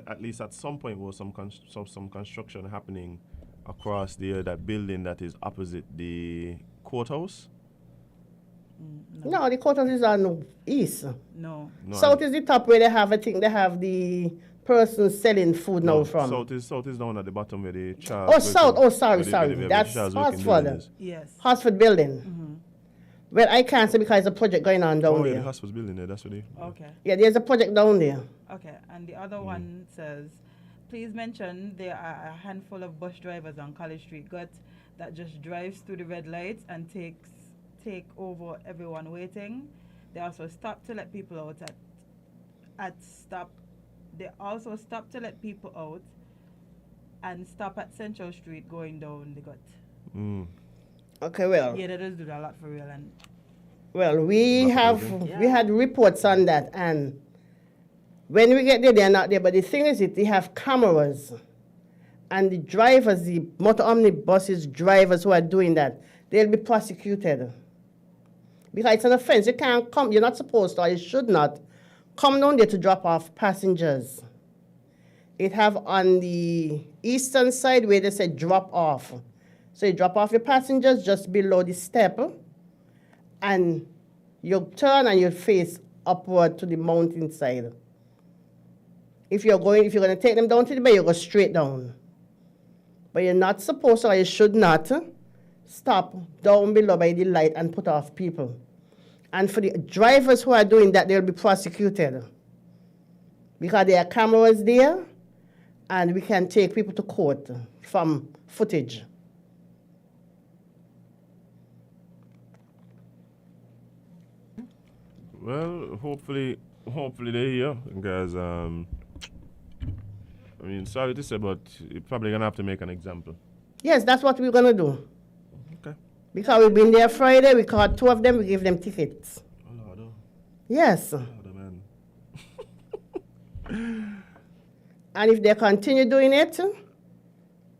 at least at some point was some construction happening across there, that building that is opposite the courthouse. No, the courthouse is on the east. No. South is the top where they have, I think they have the person selling food now from. South is down at the bottom where the Charles. Oh, South. Oh, sorry. where the That's Charles Wilkin building Hartsford. is. Yes. Hartsford building. Well, I can't say because there's a project going on down Oh, yeah, there. the hospital building there. That's what they. Okay. Yeah, there's a project down there. Okay. And the other one says, please mention there are a handful of bus drivers on College Street that just drives through the red lights and take over everyone waiting. They also stop to let people out They also stop to let people out and stop at Central Street going down the gut. Okay, well. Yeah, they just do that a lot for real. And Well, we had reports on that, and when we get there, they're not there. But the thing is, they have cameras, and the drivers, the motor omnibuses drivers who are doing that, they'll be prosecuted because it's an offense. You can't come. You're not supposed to, or you should not come down there to drop off passengers. It have on the eastern side where they say drop off. So you drop off your passengers just below the step, and you turn and you face upward to the mountainside. If you're going to take them down to the bay, you go straight down. But you're not supposed to, or you should not, stop down below by the light and put off people. And for the drivers who are doing that, they'll be prosecuted. Because there are cameras there, and we can take people to court from footage. Well, hopefully they're here, guys. I mean, sorry to say, but you're probably gonna have to make an example. Yes, that's what we're gonna do. Okay. Because we've been there Friday, we caught 2 of them, we gave them tickets. Oh Lord, Yes. oh man. And if they continue doing it,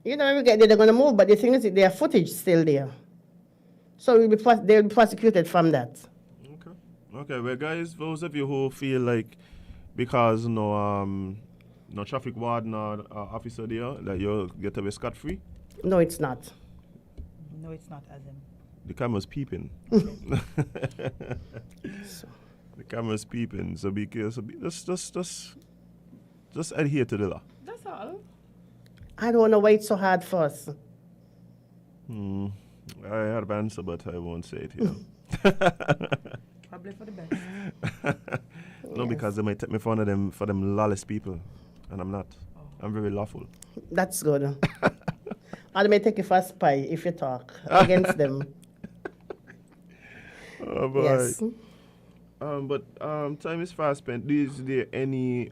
you know, when we get there, they're gonna move. But the thing is, their footage still there, so they'll be prosecuted from that. Okay, well, guys, those of you who feel like because no traffic warden or officer there that you'll get away scot-free. No, it's not. no, it's not as in. The camera's peeping. The camera's peeping, so be careful. Just adhere to the law. That's all. I don't know why it's so hard for us. I had an answer, but I won't say it here. Probably for the best. No, because they might take me for one of them, for them lawless people, and I'm not. I'm very lawful. That's good. Or they may take you for a spy if you talk against them. Oh boy. Yes. But time is fast spent. Is there any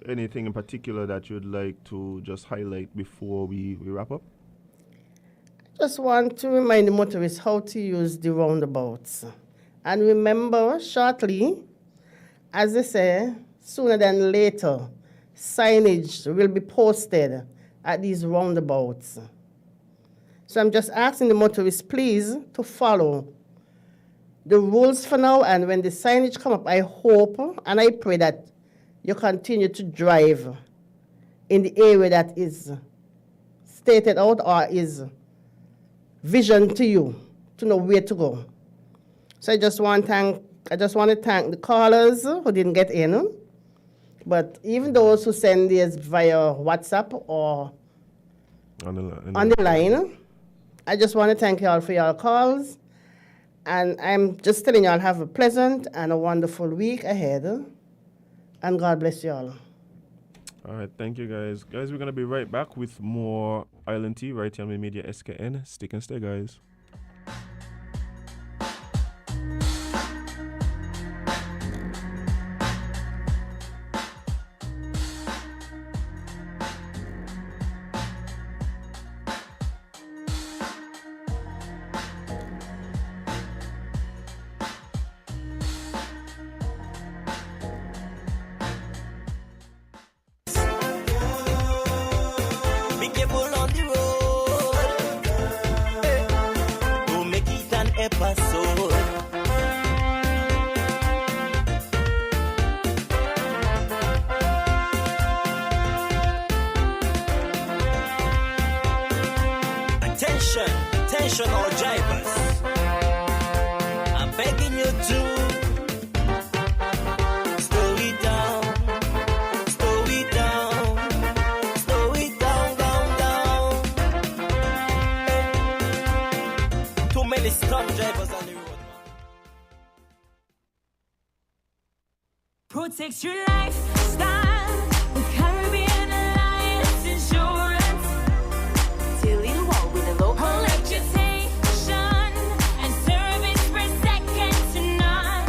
anything in particular that you'd like to just highlight before we wrap up? Just want to remind the motorists how to use the roundabouts. And remember, shortly, as they say, sooner than later, signage will be posted at these roundabouts. So I'm just asking the motorists, please, to follow the rules for now. And when the signage come up, I hope and I pray that you continue to drive in the area that is stated out or is vision to you to know where to go. So I just want to thank the callers who didn't get in, but even those who send theirs via WhatsApp or on the line, I just want to thank you all for your calls, and I'm just telling you all have a pleasant and a wonderful week ahead, and God bless you all. All right, thank you, guys. Guys, we're going to be right back with more Island Tea right here on Media SKN. Stick and stay, guys. Be careful on the road. Don't make it an episode. Attention all drivers. I'm begging you to slow it down. Slow it down. Slow it down, down. Too many stunt drivers on the road. Protect your lifestyle with Caribbean Alliance Insurance. Till you walk with a low reputation and service for second to none.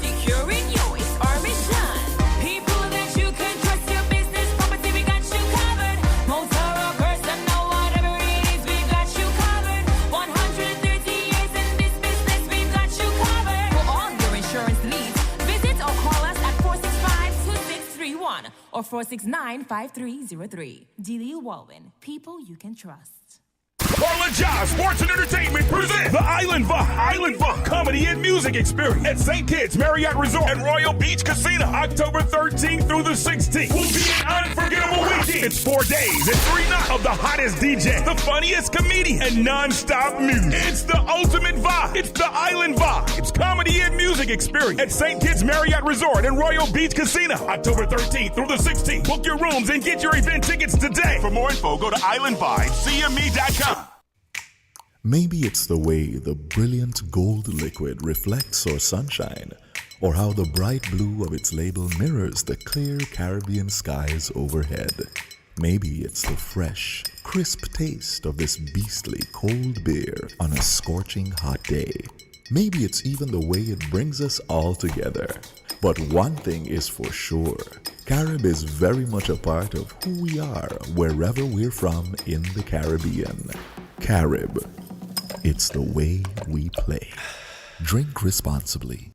Securing you is our mission. People that you can trust, your business property, we got you covered. Motor or personal, whatever it is, we got 469-5303. Delia Walwin. People you can trust. Carla Jive Sports and Entertainment present the Island Vibe Comedy and Music Experience at St. Kitts Marriott Resort and Royal Beach Casino, October 13th through the 16th. Will be an unforgettable weekend. It's 4 days and 3 nights of the hottest DJ, the funniest comedian, and non-stop music. It's the ultimate vibe. It's the Island Vibes Comedy and Music Experience at St. Kitts Marriott Resort and Royal Beach Casino, October 13th through the 16th. Book your rooms and get your event tickets today. For more info, go to islandvibescme.com. Maybe it's the way the brilliant gold liquid reflects our sunshine, or how the bright blue of its label mirrors the clear Caribbean skies overhead. Maybe it's the fresh, crisp taste of this beastly cold beer on a scorching hot day. Maybe it's even the way it brings us all together. But one thing is for sure, Carib is very much a part of who we are wherever we're from in the Caribbean. Carib. It's the way we play. Drink responsibly.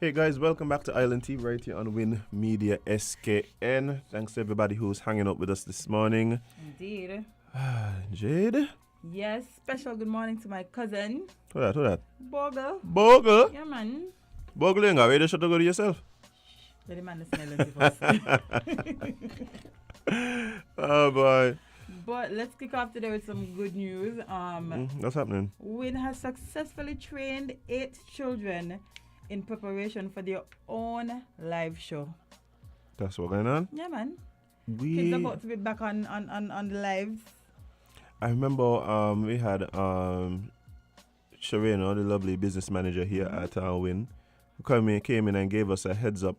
Hey guys, welcome back to Island Tea right here on Win Media SKN. Thanks to everybody who's hanging out with us this morning. Indeed. Jade? Yes, special good morning to my cousin, Who that? Bogle. Bogle? Yeah, man. Bogle, you ready to go to yourself? Let the man smell it first. Oh boy. But let's kick off today with some good news. What's happening? Win has successfully trained 8 children in preparation for their own live show. That's what's going on? Yeah, man. Kids about to be back on the lives. I remember we had Sharena, the lovely business manager here at Win, who came in and gave us a heads up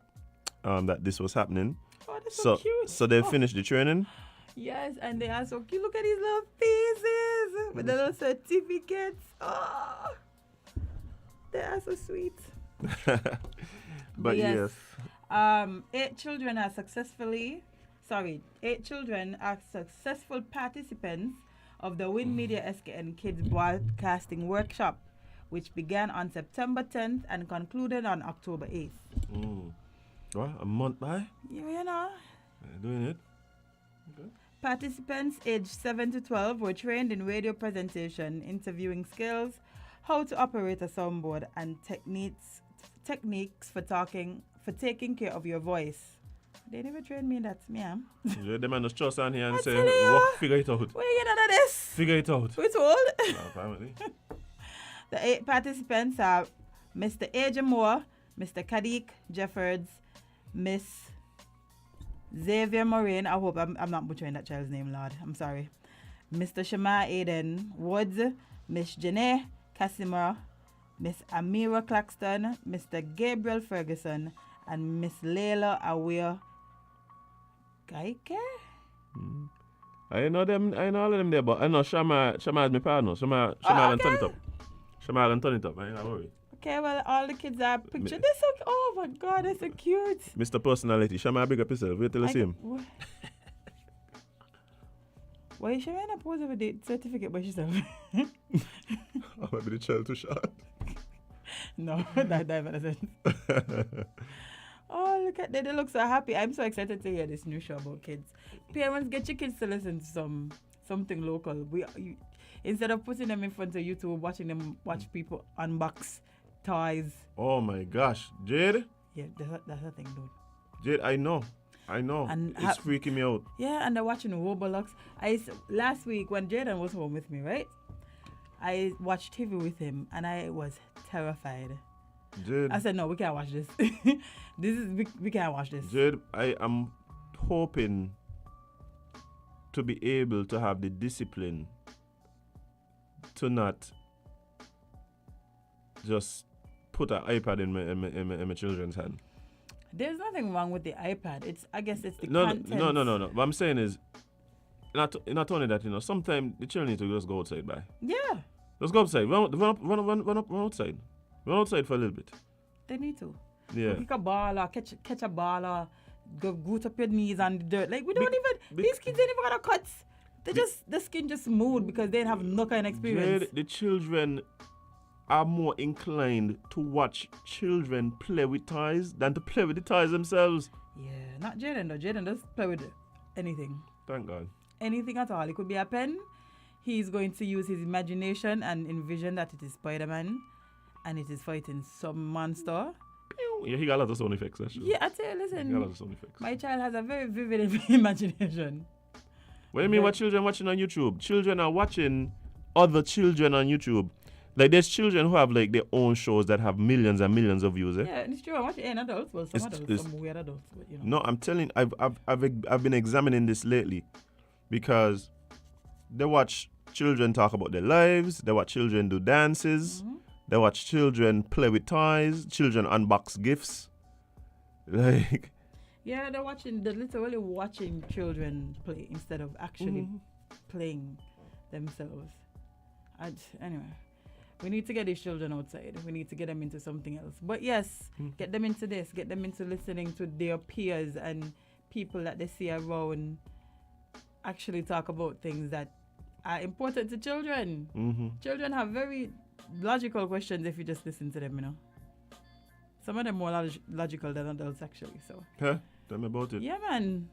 that this was happening. Oh, that's so cute. So they finished the training? Yes, and they are so cute. Look at these little faces with the little certificates. Oh, they are so sweet. But yes. 8 children are successful participants of the Win Media SKN Kids Broadcasting Workshop, which began on September 10th and concluded on October 8th. What? A month by? You know. Doing it. Okay. Participants aged 7 to 12 were trained in radio presentation, interviewing skills, how to operate a soundboard, and techniques for taking care of your voice. They never trained me in that, yeah. The man just trust on here and I say, tell you. "Walk, figure it out." Where you get out of this? Figure it out. We told. Apparently. The 8 participants are Mr. A.J. Moore, Mr. Kadik Jeffords, Miss Xavier Moraine. I hope I'm not butchering that child's name, Lord. I'm sorry. Mr. Shema Aiden Woods, Miss Janae Casimir, Miss Amira Claxton, Mr. Gabriel Ferguson, and Miss Layla Aware Gaike? I know all of them there, but I know Shama is my partner. Shama and turn it up. Shama and turn it up. I ain't worry. Okay, well, all the kids are pictured. They're so, oh my God, they're so cute. Mr. Personality, Shama, big up yourself. Wait till you see him. Why is she wearing a pose of a date certificate by herself? Oh, maybe the child too short. No, that doesn't. Oh, look at them. They look so happy. I'm so excited to hear this new show about kids. Parents, get your kids to listen to something local. Instead of putting them in front of YouTube, watching them watch people unbox toys. Oh my gosh. Jade? Yeah, that's a thing, dude. Jade, I know. And it's freaking me out. Yeah, and they're watching Roblox. Last week when Jaden was home with me, right? I watched TV with him and I was terrified. Jade, I said, no, we can't watch this. We can't watch this. Jade, I am hoping to be able to have the discipline to not just put an iPad in my children's hand. There's nothing wrong with the iPad. I guess it's the content. content. No. What I'm saying is, not only that, sometimes the children need to just go outside, bye. Yeah, Just go outside. Run outside. Run outside for a little bit. they need to. Yeah. Go kick a ball or catch a ball or go goot up your knees on the dirt. Like, we don't even, these kids ain't even got a cuts. The skin just smooth because they have no kind of experience. The children are more inclined to watch children play with toys than to play with the toys themselves. Yeah, not Jaden though. Jaden does play with anything. Thank God. Anything at all. It could be a pen. He's going to use his imagination and envision that it is Spider-Man and it is fighting some monster. Yeah, he got a lot of sound effects, actually. Yeah, I tell you, He got a lot listen, of sound effects. my child has a very vivid imagination. What do you mean what children watching on YouTube? Children are watching other children on YouTube. Like, there's children who have, like, their own shows that have millions and millions of views, eh? Yeah, it's true. I'm watching adults. Well, some adults, some weird adults, but No, I'm telling I've been examining this lately because they watch children talk about their lives, they watch children do dances, they watch children play with toys, children unbox gifts. Like, yeah, they're literally watching children play instead of actually playing themselves. Anyway, we need to get these children outside. We need to get them into something else. But yes, get them into this. Get them into listening to their peers and people that they see around actually talk about things that are important to children. Children have very logical questions if you just listen to them, Some of them more logical than adults, actually. So. huh? Tell me about it. Yeah, man.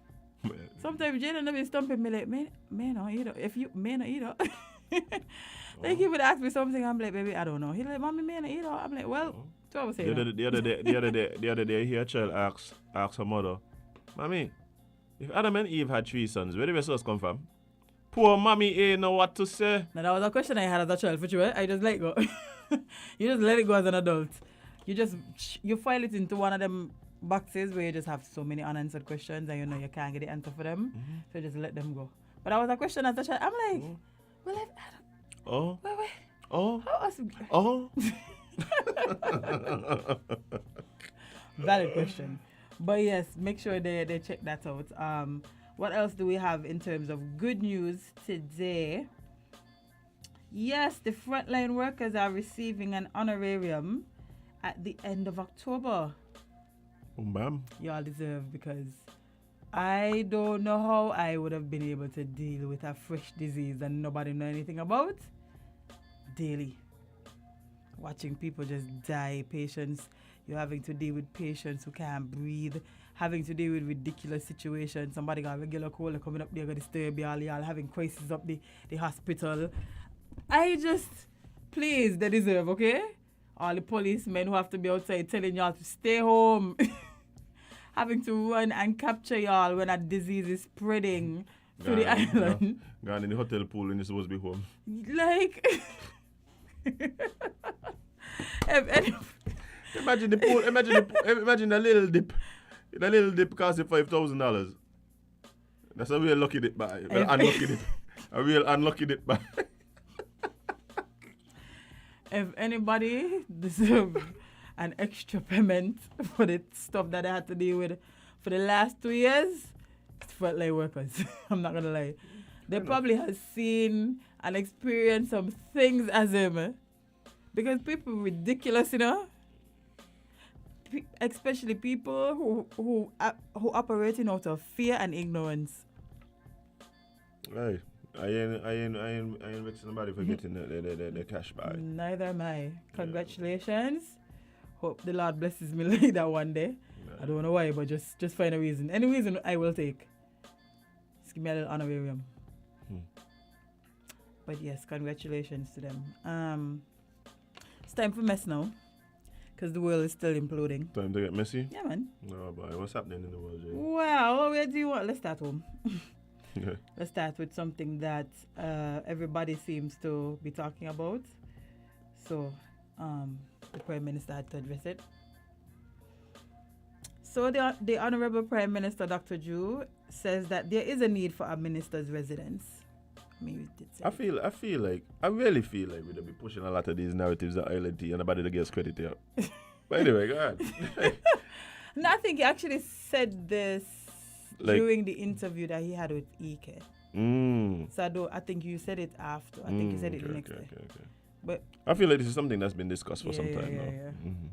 Sometimes Jaden will be stumping me like, man, no, you know, if you, man, no, you know. Like, he would ask me something, I'm like, baby, I don't know. He's like, mommy, man, you know. I'm like, well, that's what I was saying. The other day, here a child asked her mother, Mommy, if Adam and Eve had 3 sons, where did the source come from? Poor mommy ain't know what to say. Now, that was a question I had as a child, for sure. I just let go. You just let it go as an adult. You file it into one of them boxes where you just have so many unanswered questions and you can't get the answer for them. So just let them go. But that was a question as a child. I'm like, well, wait. Oh. How else? Oh. Valid question. But yes, make sure they check that out. What else do we have in terms of good news today? Yes, the frontline workers are receiving an honorarium at the end of October. Bam. Y'all deserve, because I don't know how I would have been able to deal with a fresh disease that nobody know anything about daily. Watching people just die, patients. You're having to deal with patients who can't breathe, having to deal with ridiculous situations. Somebody got a regular cold coming up there, going to disturb y'all having crisis up the hospital. Please, they deserve, okay? All the policemen who have to be outside telling y'all to stay home. Having to run and capture y'all when a disease is spreading through the island. Gone in the hotel pool and you're supposed to be home. Like... Imagine the pool. Imagine a little dip. The little dip costs you $5,000. That's a real lucky dip, by unlucky dip. A real unlucky dip, by. If anybody deserves an extra payment for the stuff that they had to deal with for the last 2 years, it's frontline workers. I'm not gonna lie. They probably have seen and experienced some things as them. Because people are ridiculous, especially people who operating out of fear and ignorance. Right. I ain't vexing somebody for getting the cash back. Neither am I. Congratulations. Hope the Lord blesses me like that one day. I don't know why, but just find a reason. Any reason I will take. Just give me a little honorarium. But yes, congratulations to them. It's time for mess now, because the world is still imploding. Time to get messy? Yeah, man. No, boy. What's happening in the world, Jay? Well, where do you want? Let's start home. Yeah. Let's start with something that everybody seems to be talking about. So, the Prime Minister had to address it. So, the Honorable Prime Minister, Dr. Drew, says that there is a need for a minister's residence. I mean, you did say I really feel like we'd be pushing a lot of these narratives at Island Tea and nobody that gets credit here. But anyway, go ahead. No, I think he actually said this like, during the interview that he had with Ike. So I think you said it after. I think you said it the next day. Okay. But I feel like this is something that's been discussed for some Yeah, time yeah, now. yeah. Mhm.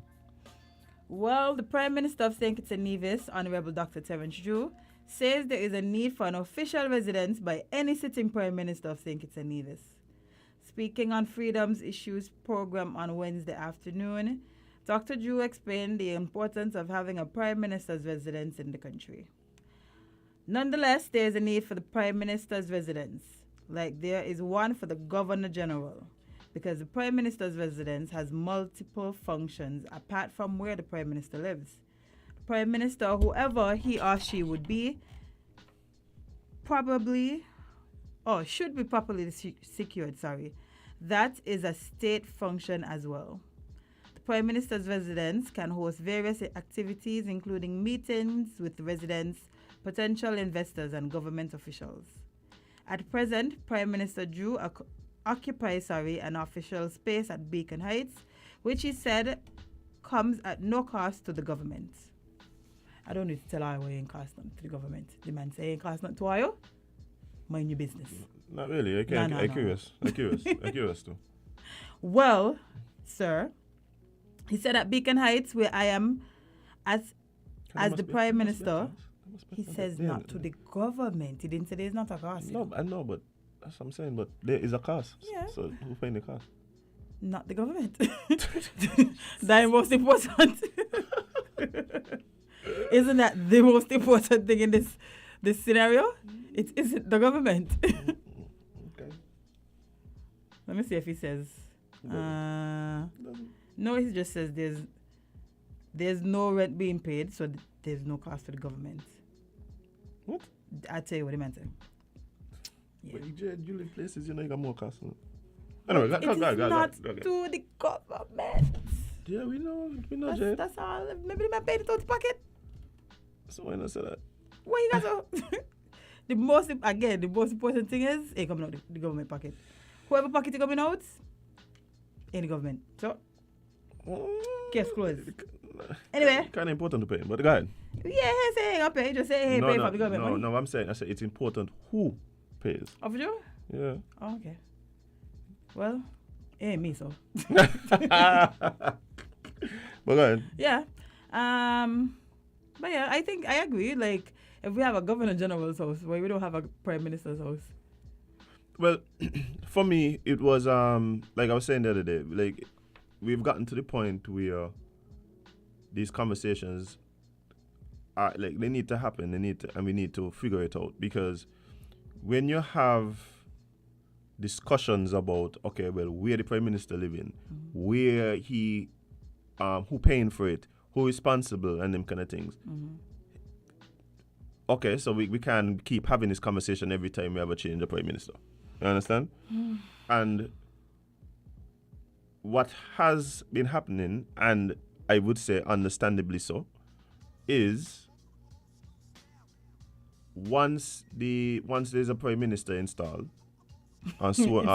Well, the Prime Minister of St. Kitts and Nevis, Honorable Dr. Terence Drew, says there is a need for an official residence by any sitting Prime Minister of St. Kitts and Nevis. Speaking on Freedom's Issues program on Wednesday afternoon, Dr. Drew explained the importance of having a Prime Minister's residence in the country. Nonetheless, there is a need for the Prime Minister's residence, like there is one for the Governor General, because the Prime Minister's residence has multiple functions apart from where the Prime Minister lives. The Prime Minister, whoever he or she would be, should be properly secured, That is a state function as well. The Prime Minister's residence can host various activities, including meetings with residents, potential investors, and government officials. At present, Prime Minister Drew occupies an official space at Beacon Heights, which he said comes at no cost to the government. I don't need to tell her why ain't cost nothing to the government. The man say ain't cost nothing to you. Mind your business. Not really. I'm curious. I'm curious too. Well, sir, he said at Beacon Heights, where I am as the Prime Minister, he says not to the government. He didn't say there's not a cost. No, I know, but that's what I'm saying. But there is a cost. Yeah. So who's paying the cost? Not the government. That is most important. Isn't that the most important thing in this scenario? It isn't the government. Okay. Let me see if he says. No, he just says there's no rent being paid, so there's no cost to the government. What? I'll tell you what he meant. Yeah. But you live places, you got more cost. Anyway, It is not to the government. Yeah, we know, Jay. That's all. Maybe they might pay it out of pocket. So why not say that? What you got to? The most important thing is it coming out the government pocket. Whoever pocket it coming out, in the government. So, case closed. Anyway. Kind of important to pay, but go ahead. Yeah, say I pay. Just say hey, pay for the government money. No, I said it's important who pays. Oh, for sure? Yeah. Oh, okay. Well, it ain't me, so. But go ahead. Yeah. But yeah, I think I agree. Like, if we have a Governor General's house, why we don't have a Prime Minister's house? Well, for me, it was like I was saying the other day. Like, we've gotten to the point where these conversations are like they need to happen. And we need to figure it out, because when you have discussions about where the Prime Minister living, where he, who paying for it, who responsible, and them kind of things. Okay, so we can keep having this conversation every time we have a change of Prime Minister. You understand? And what has been happening, and I would say understandably so, is once there's a Prime Minister installed, installed.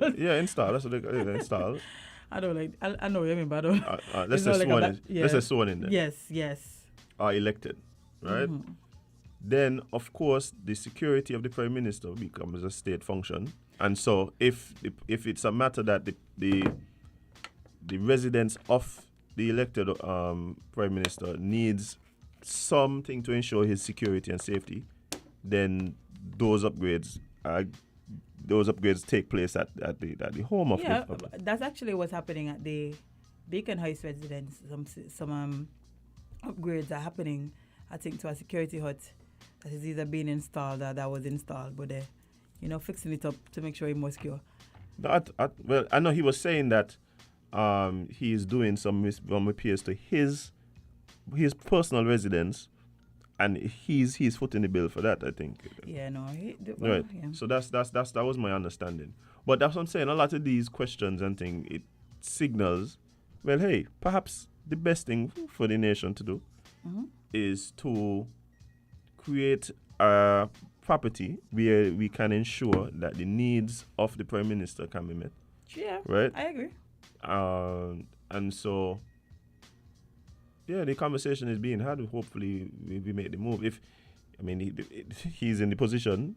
Installed. That's what they call it. Installed. I don't like. I know what you mean, but I don't. Let's say sworn in. Let's say sworn in. Then. Yes. Are elected, right? Then of course the security of the Prime Minister becomes a state function, and so if it's a matter that the residents of the elected Prime Minister needs something to ensure his security and safety, then those upgrades take place at the home of the that's actually what's happening at the Beacon Heights residence. Some upgrades are happening, I think, to a security hut that is either being installed or that was installed, but they're fixing it up to make sure it's more secure. Well, I know he was saying that he is doing some repairs to his personal residence, and he's footing the bill for that, I think. Yeah, no. Right. Yeah. So that was my understanding. But that's what I'm saying. A lot of these questions and things, it signals, well, hey, perhaps the best thing for the nation to do is to create a property where we can ensure that the needs of the Prime Minister can be met. Yeah. Right? I agree. And so, yeah, the conversation is being had. Hopefully, we make the move. He's in the position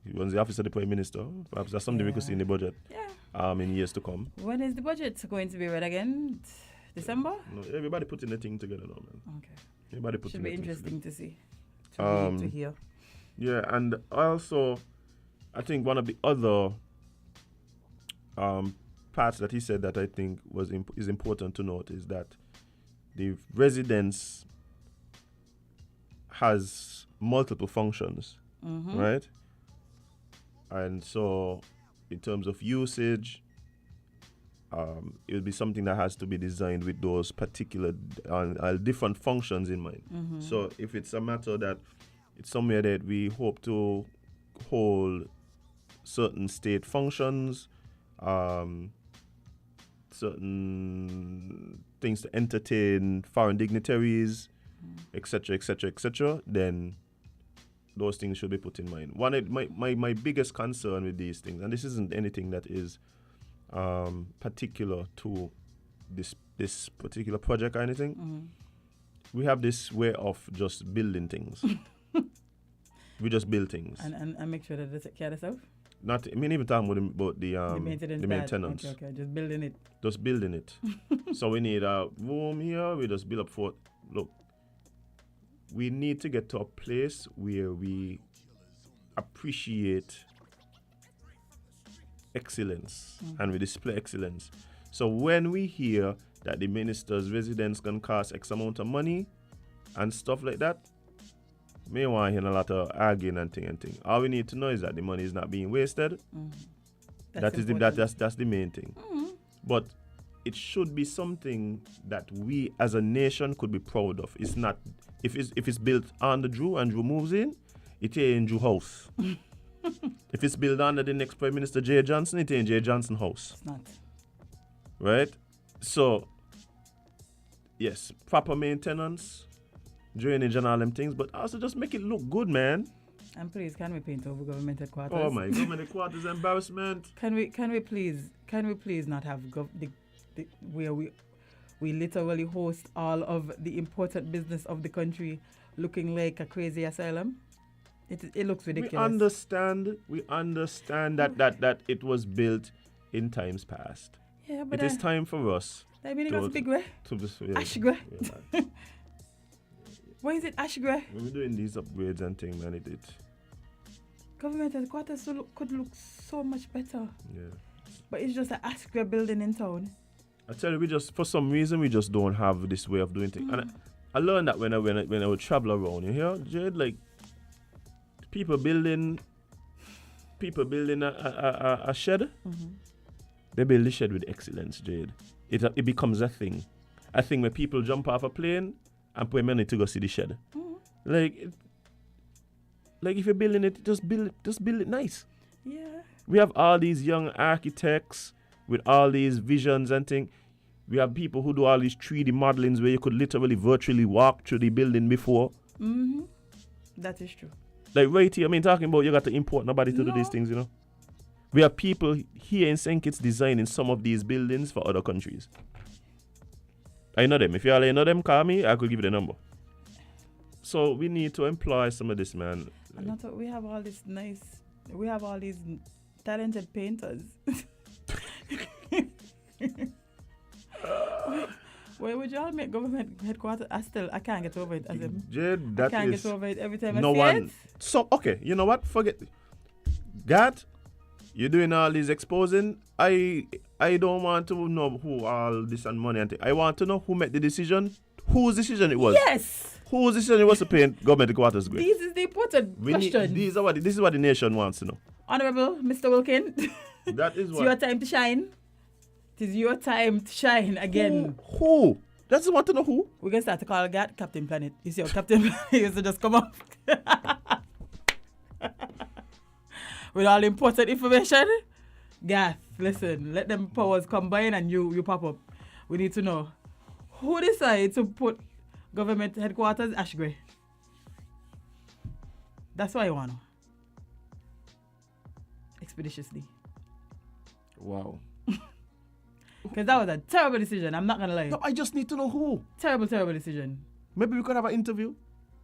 He runs the office of the Prime Minister. Perhaps that's something we could see in the budget. Yeah. In years to come. When is the budget going to be read again? December? No, everybody putting the thing together now, man. Okay. Everybody putting Should be the thing interesting together. to see. To hear. Yeah, and also, I think one of the other parts that he said that I think is important to note is that the residence has multiple functions, right? And so, in terms of usage, it will be something that has to be designed with those particular different functions in mind. So, if it's a matter that it's somewhere that we hope to hold certain state functions, certain things to entertain foreign dignitaries, etc., etc., etc., then those things should be put in mind. My biggest concern with these things, and this isn't anything that is particular to this particular project or anything, we have this way of just building things. We just build things. And make sure that they take care of themselves? Not, I mean, even talking about the maintenance. Okay, just building it. Just building it. So we need a room here. We just build up for. Look, we need to get to a place where we appreciate excellence and we display excellence. So when we hear that the minister's residence can cost X amount of money and stuff like that, may want to hear a lot of arguing and thing. All we need to know is that the money is not being wasted. That's the main thing. But it should be something that we as a nation could be proud of. It's not if it's built under Drew and Drew moves in, it ain't in Drew house. If it's built under the next Prime Minister Jay Johnson, it ain't Jay Johnson house. It's not. Right? So yes, proper maintenance, drainage and all them things, but also just make it look good, man. And please, can we paint over government headquarters? Oh my, government headquarters embarrassment. Can we please not have where we literally host all of the important business of the country looking like a crazy asylum? It looks ridiculous. We understand that it was built in times past. Yeah, but it is time for us. I mean, it was big way. Ash grey. Why is it ash grey? When we're doing these upgrades and things, man, it government headquarters could look so much better. Yeah. But it's just an ash grey building in town. I tell you, for some reason, we just don't have this way of doing things. And I learned that when I would travel around, you hear, Jade, like, people building a shed. They build the shed with excellence, Jade. It becomes a thing where people jump off a plane and pay money to go see the shed. Like if you're building it, just build it nice. Yeah. We have all these young architects with all these visions and things. We have people who do all these 3D modelings where you could literally virtually walk through the building before. That is true. Like right here, I mean, talking about you got to import nobody to do these things, you know. We have people here in St. Kitts designing some of these buildings for other countries. I know them. If you all know them, call me. I could give you the number. So we need to employ some of this, man. And I thought we have all these talented painters. Why would y'all make government headquarters? I can't get over it. Jade, I can't get over it every time I see it. So, okay, you know what? Forget it. Gat, you're doing all this exposing. I don't want to know who all this and money and thing. I want to know who made the decision, whose decision it was. Yes. Whose decision it was to paint government headquarters green. This is the important question. This is what the nation wants to know. Honorable Mr. Wilkin, that is it's your time to shine. It is your time to shine again. Who? That's want to know who. We're going to start to call God Captain Planet. You see how Captain Planet used to just come up with all important information. Gath, listen, let them powers combine and you pop up. We need to know who decided to put government headquarters ash grey. That's what I want to know. Expeditiously. Wow. Because that was a terrible decision. I'm not going to lie. No, I just need to know who. Terrible decision. Maybe we could have an interview.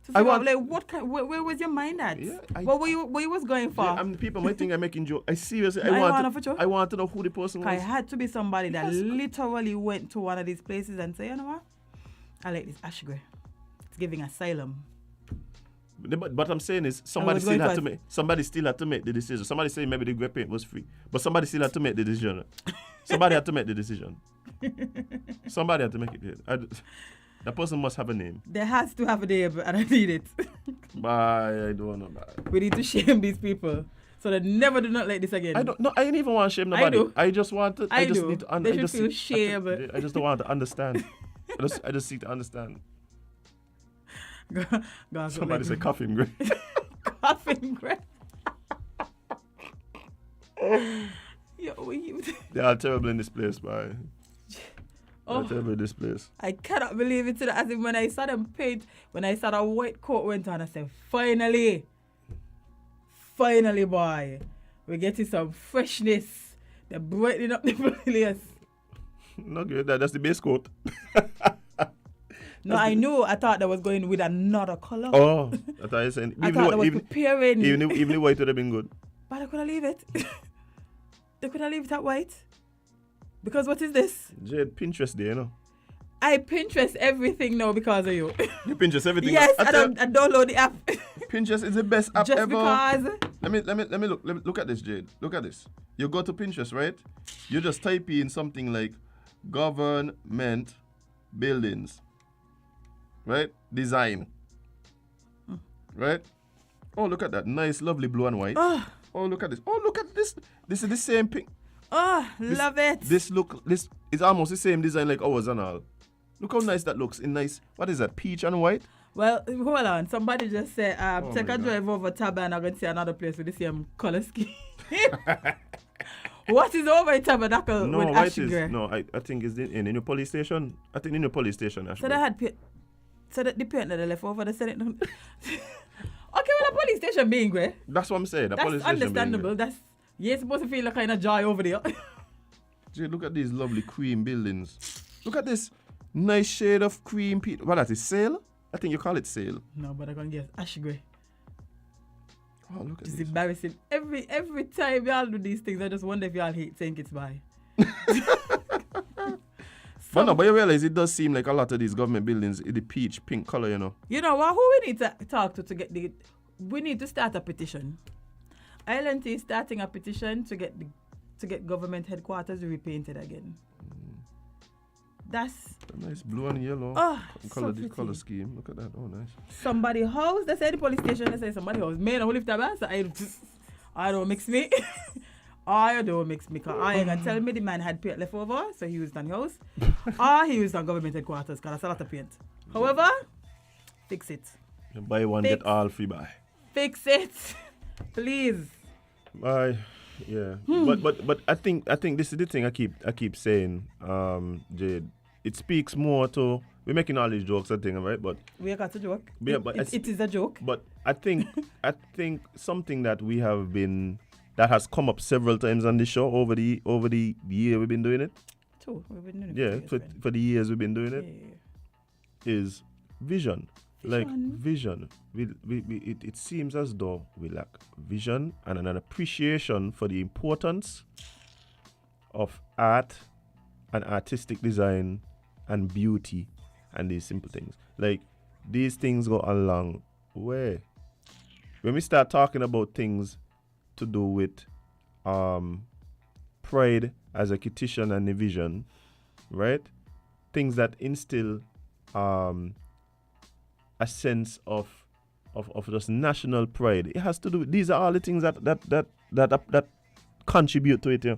To I figure want- out, like, where was your mind at? Yeah, what you was going for? Yeah, people might think I'm making joke. I seriously, No, I wanna for sure. I want to know who the person It was. had to be somebody that Yes. literally went to one of these places and say, you know what? I like this ash grey. It's giving asylum. But I'm saying is somebody was still going had for- to make the decision. Somebody saying maybe the grey paint was free, but somebody still had to make the decision. Somebody had to make the decision. Somebody had to make it. That person must have a name. There has to have a name, and I need it. Bye. I don't know. Bye. We need to shame these people so they never do not like this again. I don't know. I didn't even want to shame nobody. do. I just want to. I just do. need to. They I should just feel see- shame. I just don't want to understand. I just seek to understand. God, Somebody say coughing grey. coughing breath. Yo, They are terrible in this place, bye. Oh. They're terrible in this place. I cannot believe it. As in when I saw them paint, when I saw that white coat went on, I said, finally, boy, we're getting some freshness. They're brightening up the place. No good. That's the base coat. No, I thought that was going with another color. Oh, I thought you saying I thought that was preparing. even the white would have been good. But I couldn't leave it. They couldn't leave it that white. Because what is this? Jade, Pinterest day, you know. I Pinterest everything now because of you. You Pinterest everything. Yes, I I tell- download the app. Pinterest is the best app Just ever. because. Let me look at this, Jade. Look at this. You go to Pinterest, right? You just type in something like government buildings, right? Design, right? Oh, look at that nice, lovely blue and white. Oh, look at this. Oh, look at this. This is the same pink. Oh, love it. This is almost the same design like ours and all. Look how nice that looks. In nice, what is that? Peach and white. Well, hold on. Somebody just said, take my a God. drive over Taban and I'm going to see another place with the same color scheme. What is over in Tabernacle No, with white ashy is grey? no. I think it's in your police station. I think in your police station. So Actually. they had so that the paint that they left over, they said it. Okay, well, the police station being grey. That's what I'm saying. The That's police station being understandable. there. That's you're supposed to feel a kind of joy over there. Jay, look at these lovely cream buildings. Look at this nice shade of cream. What that is? Sail? I think you call it sail. No, but I can guess ashy grey. Oh, look at It's this. embarrassing. Every time y'all do these things, I just wonder if y'all think it's by. But no, but you realize it does seem like a lot of these government buildings in the peach pink color, you know. You know what? Who we need to talk to get the? We need to start a petition. ILNT is starting a petition to get government headquarters repainted again. That's A nice blue and yellow so color pretty. scheme. Look at that. Oh, nice. somebody house. They say the police station. They say somebody house. Man, who live that bad? I don't mix me. I don't mix me. Cause I ain't gonna tell me the man had paint left over, so he used on house. Or he used on government headquarters, cause that's a lot of paint. However, fix it. You buy one, Fix. get all free buy. Fix it, please. Bye. Yeah. But I think this is the thing I keep saying, Jade. It speaks more to we're making all these jokes and things, right? But We got a joke. Yeah, but it is a joke. But I think something that that has come up several times on the show over the year we've been doing it. True. We've been doing it Yeah, years, man. for the years we've been doing it Yeah. is vision. Like Vision. vision. It seems as though we lack vision and an appreciation for the importance of art and artistic design and beauty and these simple things. Like these things go a long way. When we start talking about things to do with pride as a Kittian and a vision, right? Things that instill a sense of just national pride. It has to do with, these are all the things that contribute to it. Yeah.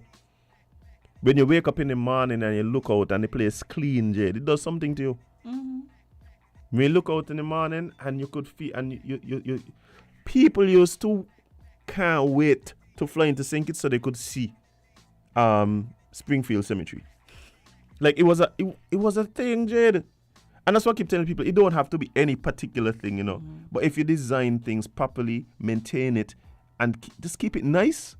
When you wake up in the morning and you look out and the place clean, Jade, it does something to you. Mm-hmm. When you look out in the morning and you could feel, and you people used to can't wait to fly into St. Kitts so they could see Springfield Cemetery. Like it was a thing, Jade. And that's what I keep telling people. It don't have to be any particular thing, you know. Mm-hmm. But if you design things properly, maintain it, and just keep it nice,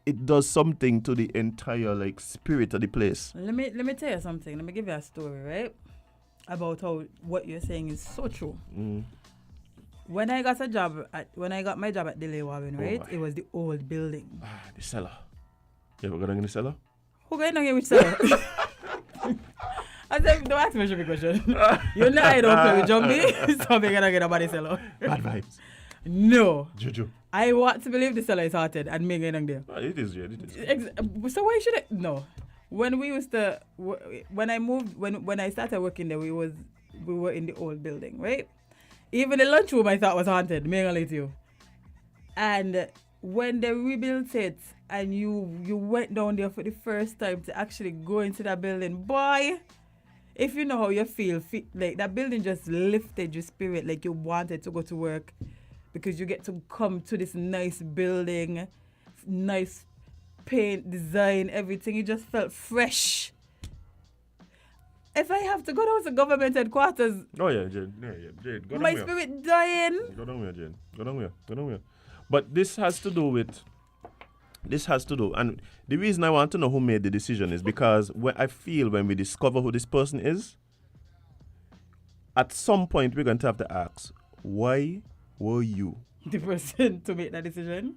it does something to the entire like spirit of the place. Let me tell you something. Let me give you a story, right? about how what you're saying is so true. When I got my job at Delay Warren, right? my. It was the old building. The cellar. You ever got in the cellar? Who going to get which cellar? I said, don't ask me a stupid question. You know I don't play with Jumbie, so I'm gonna get about the cellar. Bad vibes. No. Juju. I want to believe the cellar is haunted and me getting there. It is, yeah. It is. So why should it? No. When we used to, when I moved, when I started working there, we were in the old building, right? Even the lunchroom I thought was haunted. Me gonna lie to you. And when they rebuilt it and you went down there for the first time to actually go into that building, boy, if you know how you feel like that building just lifted your spirit, like you wanted to go to work because you get to come to this nice building, nice paint, design, everything. You just felt fresh. If I have to go down to government headquarters, Oh yeah, Jane. Yeah. Jane, go my down here. spirit dying. Go down here, Jane. Go down here. But this has to do, and the reason I want to know who made the decision is because I feel when we discover who this person is, at some point we're going to have to ask, why were you? The person to make that decision.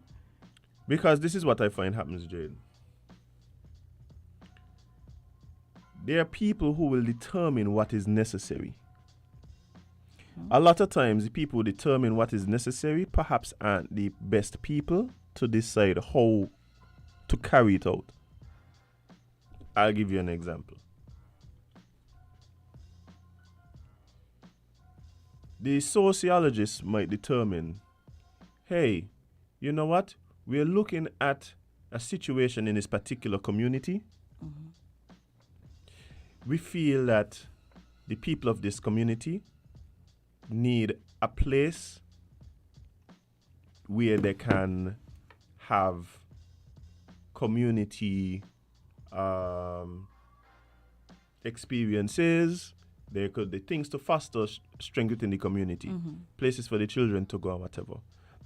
Because this is what I find happens, Jane. There are people who will determine what is necessary. A lot of times, the people who determine what is necessary perhaps aren't the best people to decide how to carry it out. I'll give you an example. The sociologist might determine, hey, you know what? We're looking at a situation in this particular community. We feel that the people of this community need a place where they can have community experiences. The things to foster strength within the community, places for the children to go and whatever.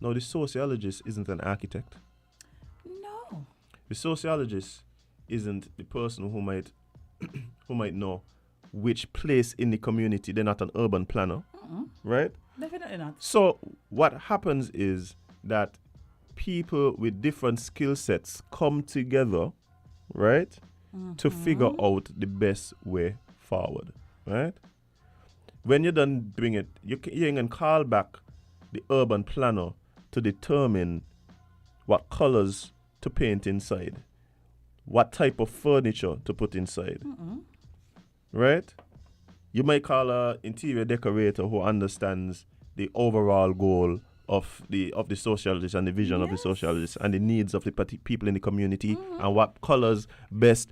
Now, the sociologist isn't an architect. No. The sociologist isn't the person who might know which place in the community. They're not an urban planner, right? Definitely not. So what happens is that people with different skill sets come together, right, to figure out the best way forward, right? When you're done doing it, you can call back the urban planner to determine what colors to paint inside, what type of furniture to put inside, right? You might call an interior decorator who understands the overall goal of the sociologist and the vision of the sociologist and the needs of the people in the community and what colors best.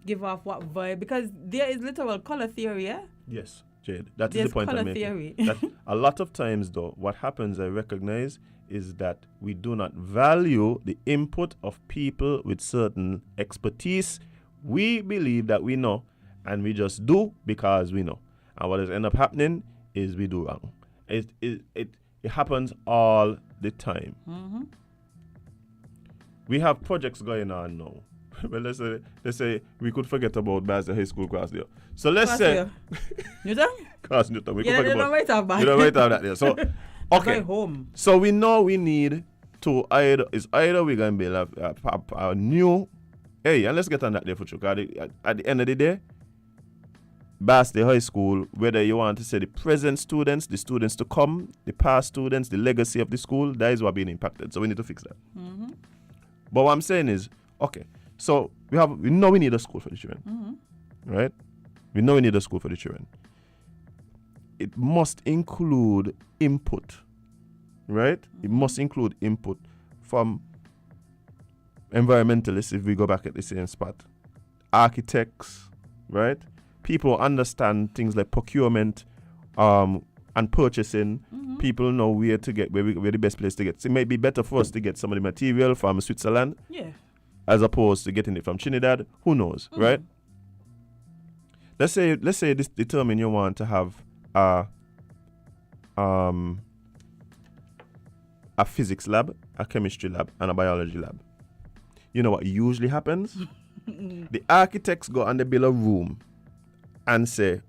Give off what vibe, because there is literal color theory, yeah? Yes, Jade. That is There's the point color I'm making. theory. That a lot of times, though, what happens, I recognize, is that we do not value the input of people with certain expertise. We believe that we know, and we just do because we know. And what has ended up happening is we do wrong. It happens all the time. We have projects going on now. Well, let's say we could forget about Basel High School class there. So let's say Newton? class Newton. We Yeah, could they forget don't about. wait off You don't wait off that there. So okay. Going home. So we know we need to either we're gonna build a new. Hey, and let's get on that there for sure. At the end of the day, Basel High School, whether you want to say the present students, the students to come, the past students, the legacy of the school, that is what being impacted. So we need to fix that. But what I'm saying is, okay, so we know we need a school for the children, right? We know we need a school for the children. It must include input, right? It must include input from environmentalists, if we go back at the same spot, architects, right? People understand things like procurement and purchasing. People know where to get, where the best place to get. So it may be better for us to get some of the material from Switzerland, as opposed to getting it from Trinidad. Who knows, right? Let's say this determine you want to have a physics lab, a chemistry lab, and a biology lab. You know what usually happens? The architects go and they build a room and say,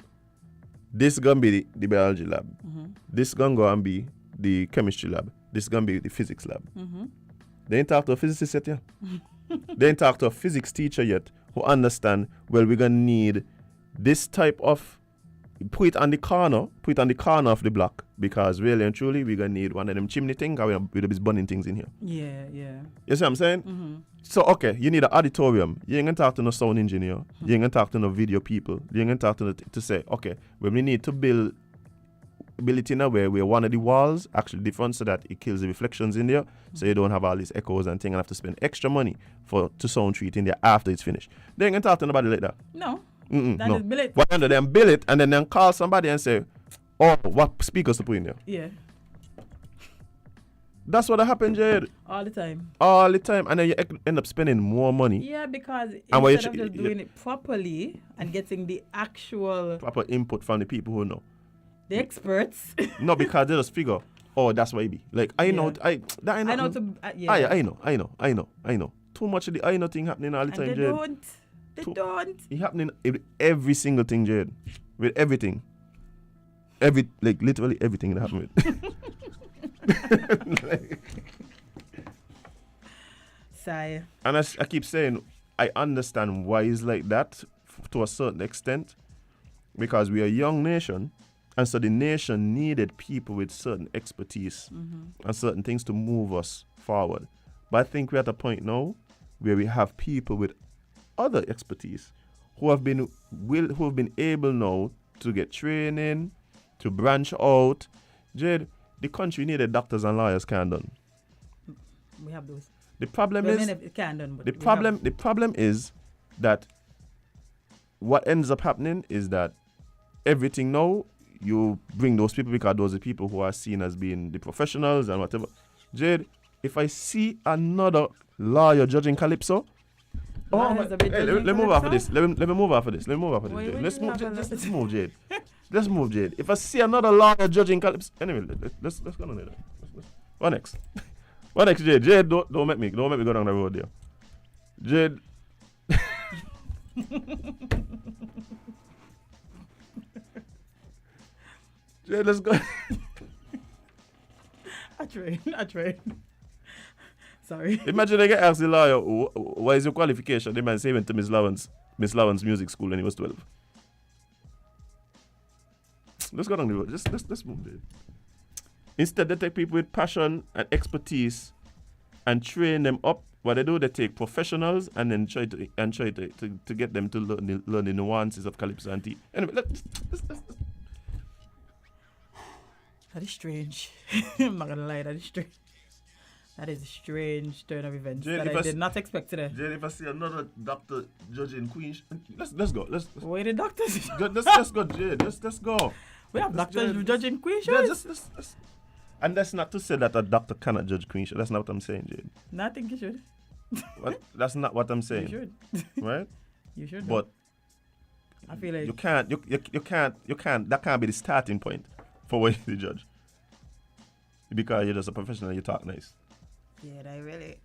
This gonna be the biology lab. This gonna be the chemistry lab. This gonna be the physics lab. They ain't talk to a physicist yet, yeah. They ain't talk to a physics teacher yet who understand, well, we're gonna need this type of, put it on the corner of the block, because really and truly we're gonna need one of them chimney things, we're gonna be burning things in here. Yeah, yeah. You see what I'm saying? So, okay, you need an auditorium. You ain't gonna talk to no sound engineer. You ain't gonna talk to no video people. You ain't gonna talk to say, okay, well, we need to build it in a way where one of the walls actually different so that it kills the reflections in there, so you don't have all these echoes and things and have to spend extra money to sound treat in there after it's finished. They ain't gonna talk to nobody like that. No. No. Just build it. What under them build it and then call somebody and say, oh, what speakers to put in there? Yeah. That's what happened, Jade. All the time. All the time. And then you end up spending more money. Yeah, because And what you instead of just doing it properly and getting the actual proper input from the people who know. the experts. No, because they just figure, oh, that's why it be. Like, I know, Yeah. I know. I know to yeah. I know. Too much of the I know thing happening all the And time, they Jade. don't. It happening with every single thing, Jade. With everything. Literally everything that happened with. Sigh. And I keep saying, I understand why it's like that to a certain extent, because we are a young nation, and so the nation needed people with certain expertise and certain things to move us forward. But I think we're at a point now where we have people with other expertise who have been able now to get training, to branch out. Jade, the country needed doctors and lawyers can't done. We have those. The problem Well, is many can't done, but the we problem is that what ends up happening is that everything now you bring those people because those are people who are seen as being the professionals and whatever. Jade, if I see another lawyer judging Calypso, Lawyers have been hey, judging let me move off of Calypso? this. Let me move off of this. Why Jade. would Let's you move. have a Let's lot- move, Jade. Let's move, Jade. If I see another lawyer judging Calypso, anyway, let's go on there. What next? What next, Jade? Jade, don't make me go down the road there. Jade. Jade, let's go. I tried. Sorry. Imagine I get asked the lawyer, what is your qualification? The man say he went to Miss Lawrence music school when he was 12. Let's go down the road. Let's move there. Instead, they take people with passion and expertise and train them up. What they do, they take professionals and then try to get them to learn the nuances of Calypso and Tea. Anyway, let's. That is strange. I'm not gonna lie, that is strange. That is a strange turn of events Jade, that if I I did not expect today. Jade, if I see another doctor judging Queen, let's go. Where the doctors? Let's go, Jade. Let's go. We have Let's doctors Jade. judging Queen Yeah, shows. let's. And that's not to say that a doctor cannot judge Queen show. That's not what I'm saying, Jade. No, I think you should. What? That's not what I'm You saying, should. right? You should. But I feel like you can't. That can't be the starting point for what you judge. Because you're just a professional, you talk nice. yeah, I really.